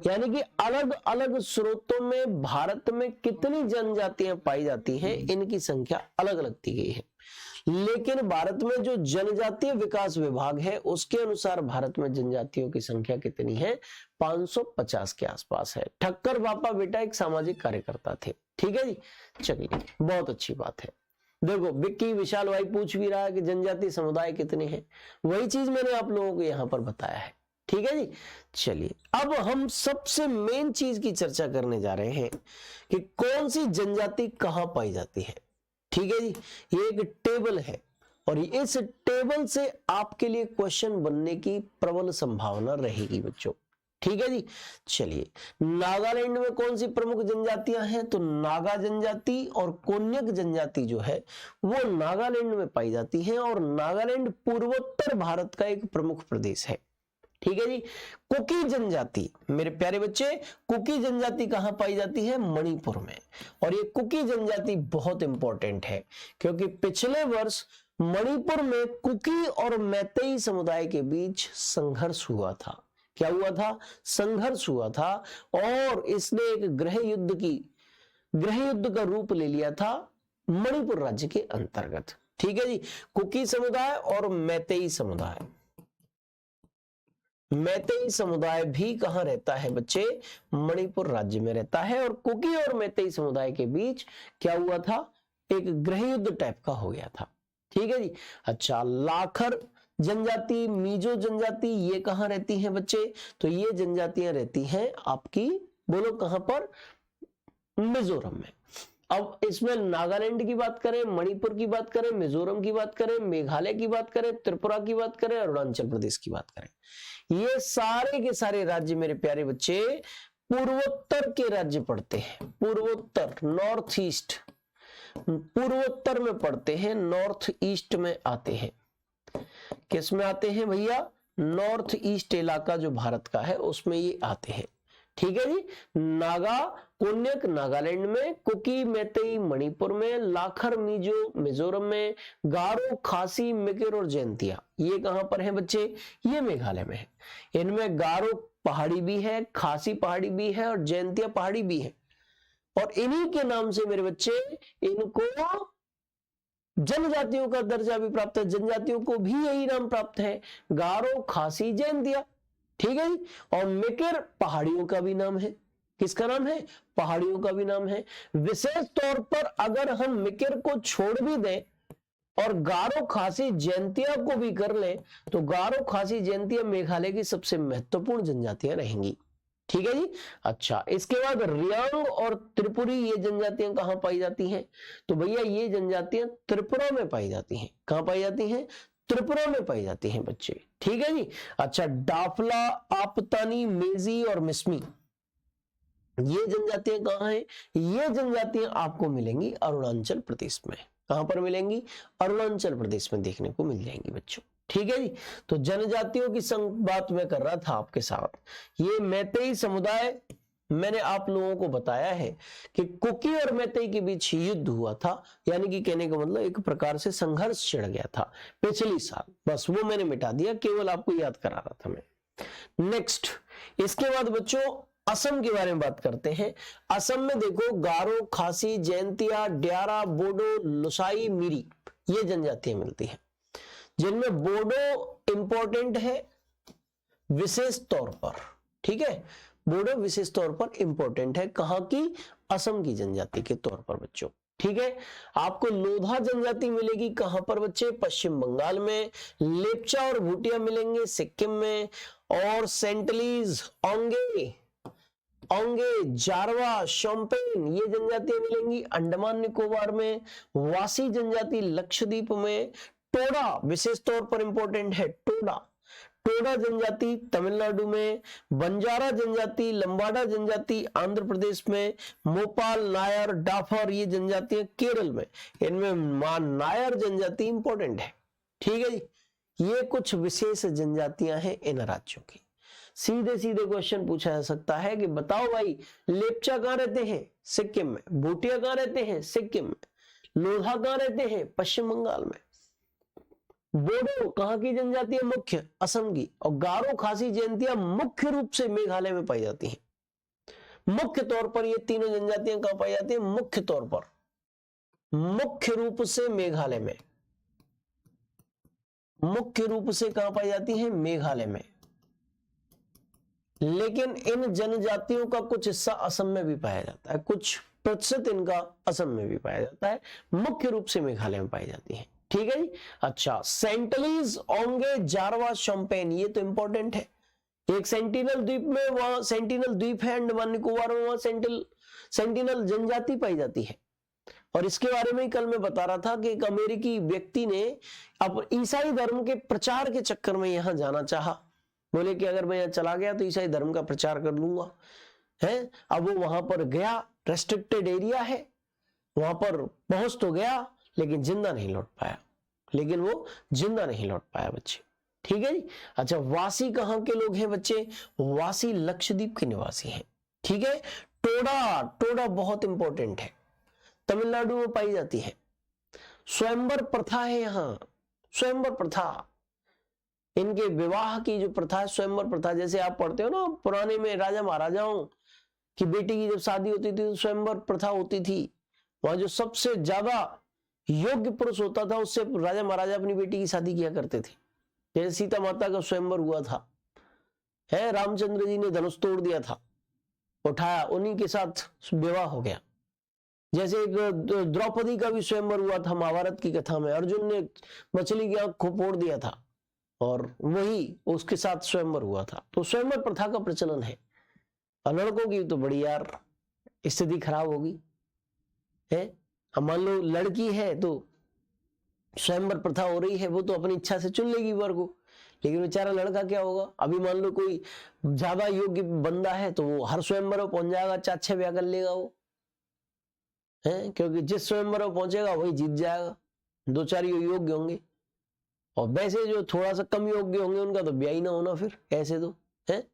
यानी कि अलग अलग स्रोतों में भारत में कितनी जनजातियां पाई जाती हैं, इनकी संख्या अलग अलग दी गई है। लेकिन भारत में जो जनजातीय विकास विभाग है उसके अनुसार भारत में जनजातियों की संख्या कितनी है? 550 के आसपास है। ठक्कर बापा बेटा एक सामाजिक कार्यकर्ता थे। ठीक है जी, चलिए बहुत अच्छी बात है। देखो विक्की विशाल भाई पूछ भी रहा है कि जनजातीय समुदाय कितने हैं, वही चीज मैंने आप लोगों को यहां पर बताया है। ठीक है जी, चलिए अब हम सबसे मेन चीज की चर्चा करने जा रहे हैं कि कौन सी जनजाति कहां पाई जाती है। ठीक है जी, ये एक टेबल है और इस टेबल से आपके लिए क्वेश्चन बनने की प्रबल संभावना रहेगी बच्चों। ठीक है जी, चलिए नागालैंड में कौन सी प्रमुख जनजातियां हैं? तो नागा जनजाति और कोन्यक जनजाति जो है वो नागालैंड में पाई जाती है और नागालैंड पूर्वोत्तर भारत का एक प्रमुख प्रदेश है। ठीक है जी, कुकी जनजाति मेरे प्यारे बच्चे, कुकी जनजाति कहां पाई जाती है? मणिपुर में। और ये कुकी जनजाति बहुत इंपॉर्टेंट है क्योंकि पिछले वर्ष मणिपुर में कुकी और मैतेई समुदाय के बीच संघर्ष हुआ था। क्या हुआ था? संघर्ष हुआ था और इसने एक गृह युद्ध का रूप ले लिया था मणिपुर राज्य के अंतर्गत। ठीक है जी, कुकी समुदाय और मैतेई समुदाय, मैतेई समुदाय भी कहां रहता है बच्चे? मणिपुर राज्य में रहता है। और कुकी और मैतेई समुदाय के बीच क्या हुआ था? एक गृह युद्ध टाइप का हो गया था। ठीक है जी, अच्छा लाखर जनजाति, मिजो जनजाति ये कहां रहती हैं बच्चे? तो ये जनजातियां रहती हैं आपकी, बोलो कहां पर? मिजोरम में। अब इसमें नागालैंड की बात करें, मणिपुर की बात करें, मिजोरम की बात करें, मेघालय की बात करें, त्रिपुरा की बात करें, अरुणाचल प्रदेश की बात करें, ये सारे के सारे राज्य मेरे प्यारे बच्चे पूर्वोत्तर के राज्य पड़ते हैं। पूर्वोत्तर, नॉर्थ ईस्ट, पूर्वोत्तर में पड़ते हैं, नॉर्थ ईस्ट में आते हैं। किस में आते हैं भैया? नॉर्थ ईस्ट इलाका जो भारत का है उसमें ये आते हैं। ठीक है जी, नागा कोन्यक नागालैंड में, कुकी मैतेई मणिपुर में, लाखर मिजो मिजोरम में, गारो खासी मिकिर और जैंतिया ये कहां पर है बच्चे? ये मेघालय में है। इनमें गारो पहाड़ी भी है, खासी पहाड़ी भी है और जैंतिया पहाड़ी भी है। और इन्हीं के नाम से मेरे बच्चे इनको जनजातियों का दर्जा भी प्राप्त है। जनजातियों को भी यही नाम प्राप्त है, गारो खासी जैंतिया। ठीक है जी, और मिकिर पहाड़ियों का भी नाम है। किसका नाम है? पहाड़ियों का भी नाम है। विशेष तौर पर अगर हम मिकिर को छोड़ भी दें और गारो खासी जैंतिया को भी कर लें तो गारो खासी जैंतिया मेघालय की सबसे महत्वपूर्ण जनजातियां रहेंगी। ठीक है जी, अच्छा इसके बाद रियांग और त्रिपुरी ये जनजातियां कहां पाई जाती हैं? तो भैया ये जनजातियां त्रिपुरा में पाई जाती हैं। कहां पाई जाती हैं? त्रिपुरा में पाई जाती हैं बच्चे। ठीक है जी, अच्छा डाफला, आपतानी, मेजी और मिस्मी ये जनजातियां कहां हैं? ये जनजातियां आपको मिलेंगी अरुणाचल प्रदेश में। कहां पर मिलेंगी? अरुणाचल प्रदेश में देखने को मिल जाएंगी बच्चों। ठीक है जी, तो जनजातियों की बात मैं कर रहा था आपके साथ। ये मैतेई समुदाय मैंने आप लोगों को बताया है कि कुकी और मैतेई के बीच युद्ध हुआ था, यानी कि कहने का मतलब एक प्रकार से संघर्ष छिड़ गया था पिछली साल। बस वो मैंने मिटा दिया, केवल आपको याद करा रहा था मैं। नेक्स्ट, इसके बाद बच्चों असम के बारे में बात करते हैं। असम में देखो गारो, खासी, जैंतिया, ड्यारा, बोडो, लुसाई, मिरी ये जनजातियां मिलती हैं, जिनमें बोडो इंपॉर्टेंट है विशेष तौर पर। ठीक है, बोडो विशेष तौर पर इंपॉर्टेंट है। कहां की? असम की जनजाति के तौर पर बच्चों। ठीक है, आपको लोधा जनजाति मिलेगी कहां पर बच्चे? पश्चिम बंगाल में। लेप्चा और भूटिया मिलेंगे सिक्किम में। और सेंटलीज, ओंगे, जारवा, शोम्पेन ये जनजातियां मिलेंगी अंडमान निकोबार में। वासी जनजाति लक्षद्वीप में। टोडा विशेष तौर पर इंपॉर्टेंट है, टोडा जनजाति तमिलनाडु में। बंजारा जनजाति, लंबाडा जनजाति आंध्र प्रदेश में। मोपाल, नायर, डाफर ये जनजातियां केरल में। इनमें नायर जनजाति इंपॉर्टेंट है। ठीक है जी, ये कुछ विशेष जनजातियां हैं इन राज्यों की। सीधे सीधे क्वेश्चन पूछा जा सकता है कि बताओ भाई लेप्चा कहां रहते हैं? सिक्किम में। भूटिया कहां रहते हैं? सिक्किम में। लोधा कहां रहते हैं? पश्चिम बंगाल में। बोडो कहां की जनजाति है? मुख्य असम की। और गारो, खासी, जैंतिया मुख्य रूप से मेघालय में पाई जाती हैं। मुख्य तौर पर ये तीनों जनजातियां कहां पाई जाती हैं? मुख्य तौर पर, मुख्य रूप से मेघालय में। मुख्य रूप से कहां पाई जाती है? मेघालय में। लेकिन इन जनजातियों का कुछ हिस्सा असम में भी पाया जाता है, कुछ प्रतिशत इनका असम में भी पाया जाता है, मुख्य रूप से मेघालय में पाई जाती है। ठीक है जी। अच्छा, सेंटलीज, ओंगे, जारवा, शोम्पेन, ये तो इंपॉर्टेंट है। एक सेंटिनल द्वीप में, वहां सेंटिनल द्वीप है अंडमान निकोबार में, वहां सेंटिनल जनजाति पाई जाती है। और इसके बारे में ही कल मैं बता रहा था कि एक अमेरिकी व्यक्ति ने अब ईसाई धर्म के प्रचार के चक्कर में यहां जाना चाहा। बोले कि अगर मैं यहाँ चला गया तो ईसाई धर्म का प्रचार कर लूंगा, है। अब वो वहां पर गया, रेस्ट्रिक्टेड एरिया है, वहां पर पहुंच तो गया लेकिन जिंदा नहीं लौट पाया, बच्चे। ठीक है जी। अच्छा, वासी कहां के लोग हैं बच्चे? वासी लक्षद्वीप के निवासी हैं। ठीक है। टोडा बहुत इंपॉर्टेंट है, तमिलनाडु में पाई जाती है। स्वयंवर प्रथा है यहाँ, स्वयंवर प्रथा, इनके विवाह की जो प्रथा है स्वयंवर प्रथा। जैसे आप पढ़ते हो ना पुराने में, राजा महाराजाओं की बेटी की जब शादी होती थी तो स्वयंवर प्रथा होती थी। वहां जो सबसे ज्यादा योग्य पुरुष होता था उससे राजा महाराजा अपनी बेटी की शादी किया करते थे। जैसे सीता माता का स्वयंवर हुआ था, है, रामचंद्र जी ने धनुष तोड़ दिया था, उठाया, उन्हीं के साथ विवाह हो गया। जैसे एक द्रौपदी का भी स्वयंवर हुआ था महाभारत की कथा में, अर्जुन ने मछली की आंख को फोड़ दिया था और वही उसके साथ स्वयंवर हुआ था। तो स्वयंवर प्रथा का प्रचलन है। और लड़कों की तो बड़ी यार स्थिति खराब होगी, है। अब मान लो लड़की है तो स्वयंवर प्रथा हो रही है, वो तो अपनी इच्छा से चुन लेगी वर को, लेकिन बेचारा लड़का क्या होगा? अभी मान लो कोई ज्यादा योग्य बंदा है तो वो हर स्वयंवर में पहुंच जाएगा, 4-6 ब्याह कर लेगा वो, है, क्योंकि जिस स्वयंवर में पहुंचेगा वही जीत जाएगा। 2-4 योग्य होंगे, और वैसे जो थोड़ा सा कम योग्य होंगे उनका तो ब्याह ही ना होना फिर, ऐसे तो है।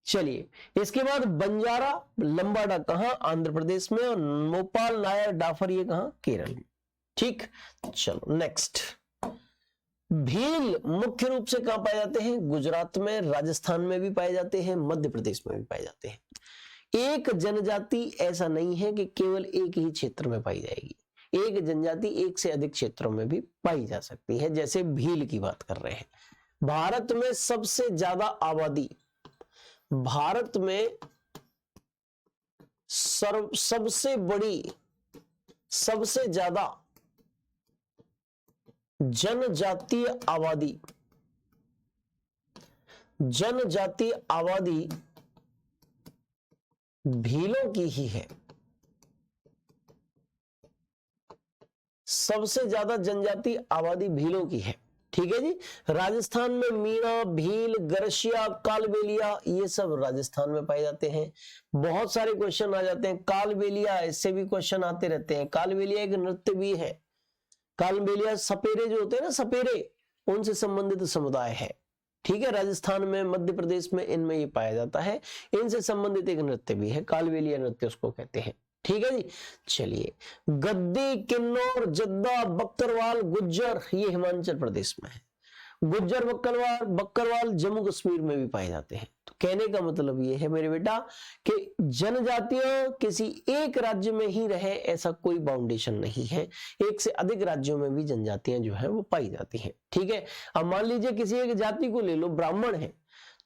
चलिए, इसके बाद बंजारा लंबाडा कहां? आंध्र प्रदेश में। और मोपाल नायर डाफर ये कहां? केरल में। ठीक, चलो नेक्स्ट। भील मुख्य रूप से कहां पाए जाते हैं? गुजरात में, राजस्थान में भी पाए जाते हैं, मध्य प्रदेश में भी पाए जाते हैं। एक जनजाति ऐसा नहीं है कि केवल एक ही क्षेत्र में पाई जाएगी, एक जनजाति एक से अधिक क्षेत्रों में भी पाई जा सकती है। जैसे भील की बात कर रहे हैं। भारत में सबसे ज्यादा आबादी, भारत में सबसे बड़ी, सबसे ज्यादा जनजातीय आबादी भीलों की ही है। सबसे ज्यादा जनजातीय आबादी भीलों की है। ठीक है जी। राजस्थान में मीणा, भील, गरसिया, कालबेलिया, ये सब राजस्थान में पाए जाते हैं। बहुत सारे क्वेश्चन आ जाते हैं। कालबेलिया, इससे भी क्वेश्चन आते रहते हैं। कालबेलिया एक नृत्य भी है। कालबेलिया सपेरे जो होते हैं ना, सपेरे, उनसे संबंधित समुदाय है। ठीक है। राजस्थान में, मध्य प्रदेश में इनमें ये पाया जाता है। इनसे संबंधित एक नृत्य भी है, कालबेलिया नृत्य उसको कहते हैं। ठीक है जी। चलिए, गद्दी, किन्नौर, जद्दा, बक्करवाल, गुज्जर, ये हिमाचल प्रदेश में है। गुज्जर बक्करवाल जम्मू कश्मीर में भी पाए जाते हैं। तो कहने का मतलब ये है मेरे बेटा कि जनजातियां किसी एक राज्य में ही रहे ऐसा कोई बाउंडेशन नहीं है, एक से अधिक राज्यों में भी जनजातियां जो है वो पाई जाती हैं। ठीक है। अब मान लीजिए किसी एक जाति को ले लो, ब्राह्मण है,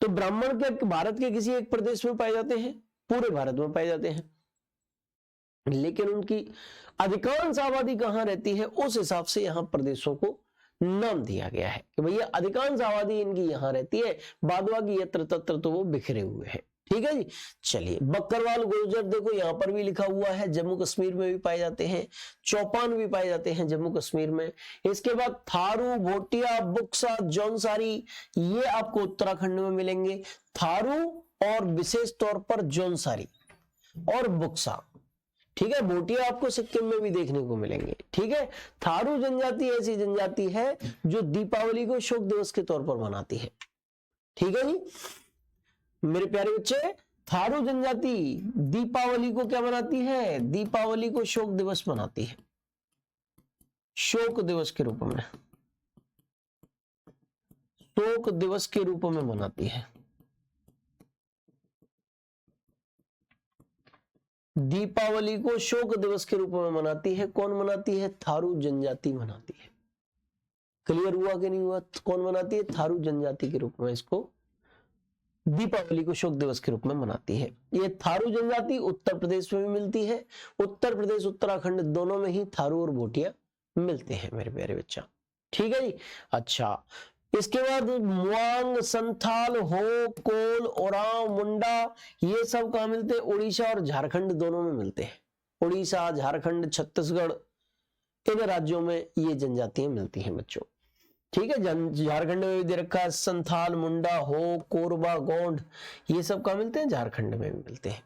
तो ब्राह्मण के भारत के किसी एक प्रदेश में पाए जाते हैं? पूरे भारत में पाए जाते हैं, लेकिन उनकी अधिकांश आबादी कहां रहती है उस हिसाब से यहां प्रदेशों को नाम दिया गया है कि भैया अधिकांश आबादी इनकी यहां रहती है, बाद बाकी यत्र तत्र तो वो बिखरे हुए हैं। ठीक है जी। चलिए, बक्करवाल, गुर्जर देखो यहां पर भी लिखा हुआ है, जम्मू कश्मीर में भी पाए जाते हैं। चौपान भी पाए जाते हैं जम्मू कश्मीर में। इसके बाद थारू, भोटिया, बुक्सा, जौनसारी, ये आपको उत्तराखंड में मिलेंगे। थारू और विशेष तौर पर जौनसारी और बुक्सा। ठीक है। भोटिया आपको सिक्किम में भी देखने को मिलेंगे। ठीक है। थारू जनजाति ऐसी जनजाति है जो दीपावली को शोक दिवस के तौर पर मनाती है। ठीक है जी मेरे प्यारे बच्चे, थारू जनजाति दीपावली को क्या मनाती है? दीपावली को शोक दिवस मनाती है, शोक दिवस के रूप में, शोक दिवस के रूप में मनाती है। दीपावली को शोक दिवस के रूप में मनाती है। कौन मनाती है? थारू जनजाति मनाती है। क्लियर हुआ कि नहीं हुआ? कौन मनाती है? थारू जनजाति के रूप में इसको दीपावली को शोक दिवस के रूप में मनाती है। ये थारू जनजाति उत्तर प्रदेश में भी मिलती है। उत्तर प्रदेश उत्तराखंड दोनों में ही थारू और भोटिया मिलते हैं मेरे प्यारे बच्चा। ठीक है जी। अच्छा, इसके बाद मुआंग, संथाल, हो, कोल, ओरांव, मुंडा ये सब कहाँ मिलते हैं? उड़ीसा और झारखंड दोनों में मिलते हैं। उड़ीसा, झारखंड, छत्तीसगढ़ इन राज्यों में ये जनजातियां मिलती हैं बच्चों। ठीक है, झारखंड में भी दे रखा है संथाल, मुंडा, हो, कोरबा, गोंड ये सब कहाँ मिलते हैं? झारखंड में भी मिलते हैं।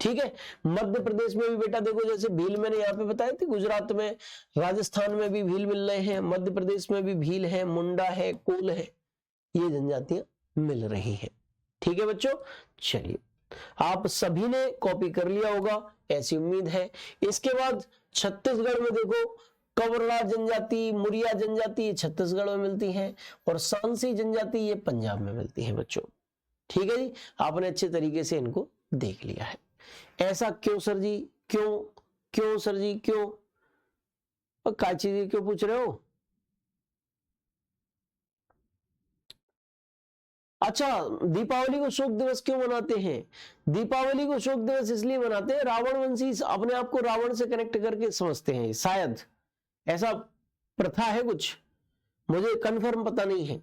ठीक है, मध्य प्रदेश में भी बेटा देखो, जैसे भील मैंने यहाँ पे बताई थी, गुजरात में, राजस्थान में भी भील मिल रहे हैं, मध्य प्रदेश में भी भील है, मुंडा है, कोल है, ये जनजातियां मिल रही हैं। ठीक है बच्चों, चलिए आप सभी ने कॉपी कर लिया होगा ऐसी उम्मीद है। इसके बाद छत्तीसगढ़ में देखो, कवरड़ा जनजाति, मुरिया जनजाति ये छत्तीसगढ़ में मिलती है और सांसी जनजाति ये पंजाब में मिलती है बच्चों। ठीक है जी, आपने अच्छे तरीके से इनको देख लिया है। ऐसा क्यों सर जी? क्यों सर जी? क्यों? और क्या चीज क्यों पूछ रहे हो? अच्छा, दीपावली को शोक दिवस क्यों मनाते हैं? दीपावली को शोक दिवस इसलिए मनाते हैं, रावण वंशी अपने आप को रावण से कनेक्ट करके समझते हैं, शायद ऐसा प्रथा है कुछ, मुझे कंफर्म पता नहीं है।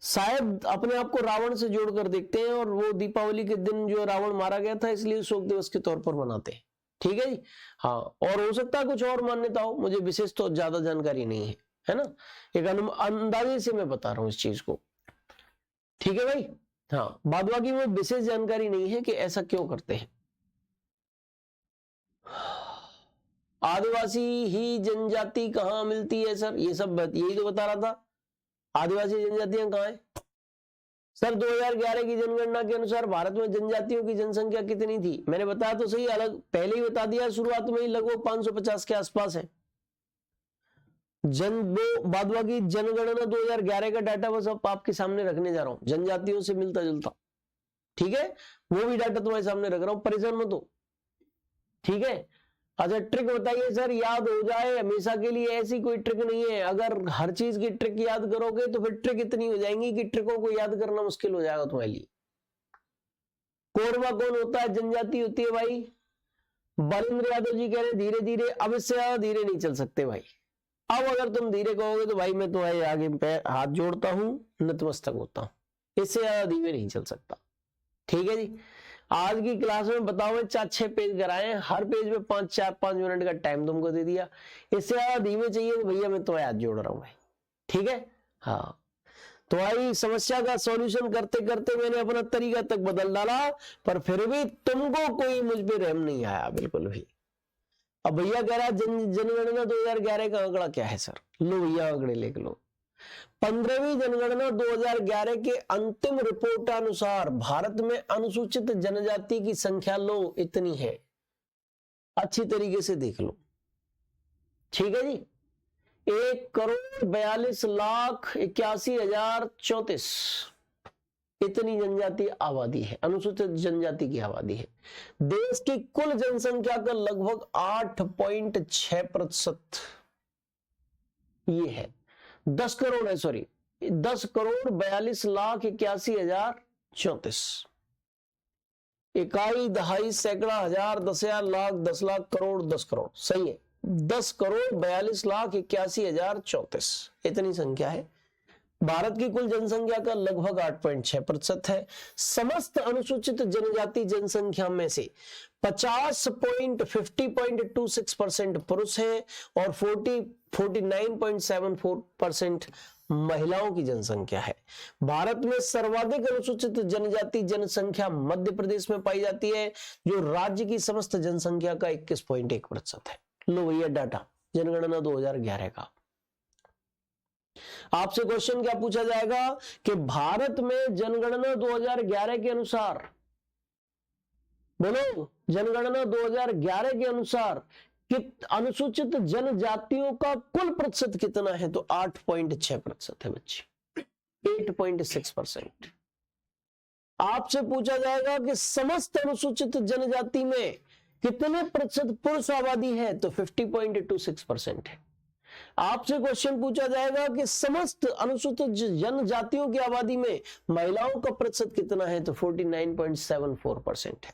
शायद अपने आप को रावण से जोड़कर देखते हैं और वो दीपावली के दिन जो रावण मारा गया था इसलिए शोक दिवस के तौर पर मनाते हैं। ठीक है जी, हाँ, और हो सकता है कुछ और मान्यता हो, मुझे विशेष तो ज्यादा जानकारी नहीं है ना, एक अंदाजे से मैं बता रहा हूं इस चीज को। ठीक है भाई, हाँ, बाद बाकी में विशेष जानकारी नहीं है कि ऐसा क्यों करते हैं। आदिवासी ही जनजाति कहाँ मिलती है सर? ये सब यही तो बता रहा था, आदिवासी जनजातियां कहाँ है सर? 2011 की जनगणना के अनुसार भारत में जनजातियों की जनसंख्या कितनी थी? मैंने बताया तो सही, अलग पहले ही बता दिया शुरुआत में ही, लगभग 550 के आसपास है। बाद बाकी जनगणना 2011 का डाटा बस अब आपके सामने रखने जा रहा हूं, जनजातियों से मिलता जुलता। ठीक है, वो भी डाटा तुम्हारे सामने रख रहा हूं, परेशान मत हो। ठीक है, अच्छा ट्रिक बताइए सर, याद हो जाए हमेशा के लिए, ऐसी कोई ट्रिक नहीं है। अगर हर चीज की ट्रिक याद करोगे तो फिर ट्रिक इतनी हो जाएंगी कि ट्रिकों को याद करना मुश्किल हो जाएगा तुम्हारे लिए। कोरबा कौन होता है? जनजाति होती है भाई। बलिंद्र यादव जी कह रहे धीरे धीरे, अब इससे ज्यादा धीरे नहीं चल सकते भाई। अब अगर तुम धीरे कहोगे तो भाई मैं तुम्हारे आगे पैर हाथ जोड़ता हूं, नतमस्तक होता हूं, इससे ज्यादा धीरे नहीं चल सकता। ठीक है जी, आज की क्लास में बताओ मैं 4-6 पेज कराए, हर पेज में 5 मिनट का टाइम तुमको दे दिया, इससे ज्यादा धीमे चाहिए तो भैया मैं तुम्हारे हाथ जोड़ रहा हूं भाई। ठीक है, हाँ, तुम्हारी समस्या का सॉल्यूशन करते करते मैंने अपना तरीका तक बदल डाला, पर फिर भी तुमको कोई मुझ पे रहम नहीं आया बिल्कुल भी। अब भैया कह रहा है जनगणना 2011 का आंकड़ा क्या है सर? लो भैया आंकड़े लिख लो। 15वीं जनगणना 2011 के अंतिम रिपोर्ट अनुसार भारत में अनुसूचित जनजाति की संख्या लो इतनी है, अच्छी तरीके से देख लो। ठीक है जी, 1,42,81,034 इतनी जनजाति आबादी है, अनुसूचित जनजाति की आबादी है। देश की कुल जनसंख्या का लगभग 8.6% ये है। 10 करोड़ है, सॉरी 10,42,81,034 इकाई, दहाई, सैकड़ा, हजार, 10,000, लाख, 10 लाख, करोड़, 10 करोड़, सही है। 10,42,81,034 इतनी संख्या है। भारत की कुल जनसंख्या का लगभग 8.6% है। समस्त अनुसूचित जनजाति जनसंख्या में से 50.26% पुरुष हैं और 49.74% महिलाओं की जनसंख्या है। भारत में सर्वाधिक अनुसूचित जनजाति जनसंख्या मध्य प्रदेश में पाई जाती है, जो राज्य की समस्त जनसंख्या का 21.1% है। लो भैया डाटा जनगणना 2011 का। आपसे क्वेश्चन क्या पूछा जाएगा कि भारत में जनगणना 2011 के अनुसार, बोलो, जनगणना 2011 के अनुसार अनुसूचित जनजातियों का कुल प्रतिशत कितना है? तो 8.6% है बच्चे, 8.6%। आपसे पूछा जाएगा कि समस्त अनुसूचित जनजाति में कितने प्रतिशत पुरुष आबादी है? तो 50.26% है। आपसे क्वेश्चन पूछा जाएगा कि समस्त अनुसूचित जनजातियों की आबादी में महिलाओं का प्रतिशत कितना है, तो 49.74% है।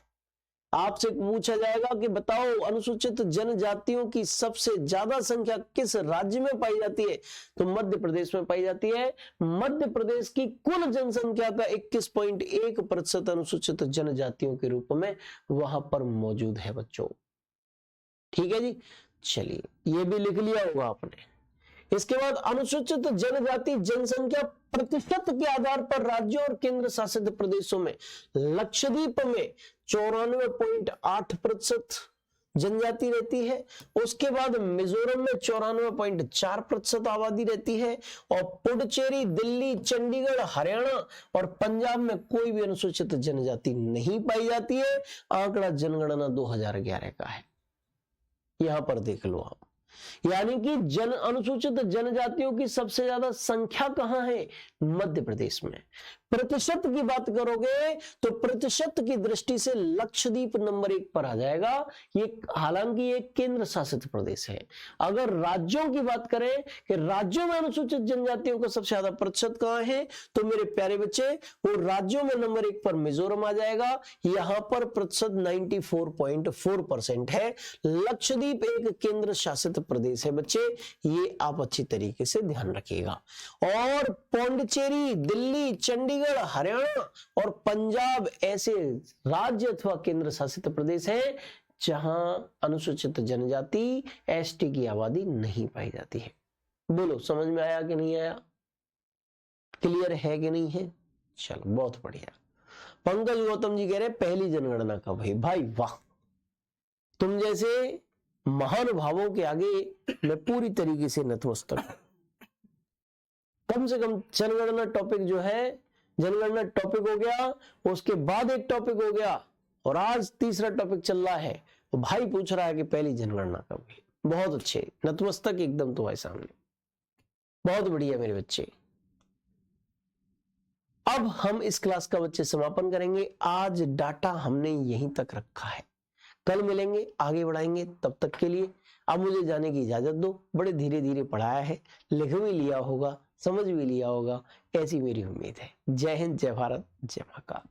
आपसे पूछा जाएगा कि बताओ अनुसूचित जनजातियों की सबसे ज्यादा संख्या किस राज्य में पाई जाती है, तो मध्य प्रदेश में पाई जाती है। मध्य प्रदेश की कुल जनसंख्या का 21.1% अनुसूचित जनजातियों के रूप में वहां पर मौजूद है बच्चों। ठीक है जी, चलिए ये भी लिख लिया होगा आपने। इसके बाद अनुसूचित जनजाति जनसंख्या प्रतिशत के आधार पर राज्यों और केंद्र शासित प्रदेशों में लक्षद्वीप में 94.8% जनजाति रहती है। उसके बाद मिजोरम में 94.4% आबादी रहती है, और पुडुचेरी, दिल्ली, चंडीगढ़, हरियाणा और पंजाब में कोई भी अनुसूचित जनजाति नहीं पाई जाती है। आंकड़ा जनगणना 2011 का है, यहां पर देख लो आप। यानी कि अनुसूचित जनजातियों की सबसे ज्यादा संख्या कहां है, मध्य प्रदेश में। प्रतिशत की बात करोगे तो प्रतिशत की दृष्टि से लक्षद्वीप नंबर 1 पर आ जाएगा। ये हालांकि ये केंद्र शासित प्रदेश है। अगर राज्यों की बात करें कि राज्यों में अनुसूचित जनजातियों का सबसे ज्यादा प्रतिशत कहां है, तो मेरे प्यारे बच्चे वो राज्यों में नंबर 1 पर मिजोरम आ जाएगा। यहां पर प्रतिशत 94.4% है। लक्षद्वीप एक केंद्र शासित प्रदेश है बच्चे, ये आप अच्छी तरीके से ध्यान रखिएगा। और पौंडीचेरी, दिल्ली, चंडीगढ़, हरियाणा और पंजाब ऐसे राज्य अथवा केंद्र शासित प्रदेश हैं जहां अनुसूचित जनजाति एसटी की आबादी नहीं पाई जाती है। बोलो समझ में आया कि नहीं आया, क्लियर है कि नहीं है? चलो बहुत बढ़िया। पंकज गौतम जी कह रहे पहली जनगणना कब है? भाई वाह, तुम जैसे महानुभावों के आगे मैं पूरी तरीके से नतमस्तक हूं। कम से कम जनगणना टॉपिक जो है, जनगणना टॉपिक हो गया, उसके बाद एक टॉपिक हो गया, और आज तीसरा टॉपिक चल रहा है। तो भाई पूछ रहा है कि पहली जनगणना कब है। बहुत अच्छे, नतमस्तक एकदम तुम्हारे सामने, बहुत बढ़िया मेरे बच्चे। अब हम इस क्लास का बच्चे समापन करेंगे। आज डाटा हमने यहीं तक रखा है, कल मिलेंगे, आगे बढ़ाएंगे। तब तक के लिए अब मुझे जाने की इजाजत दो। बड़े धीरे धीरे पढ़ाया है, लिख भी लिया होगा, समझ भी लिया होगा, ऐसी मेरी उम्मीद है। जय हिंद, जय भारत, जय महाकाल।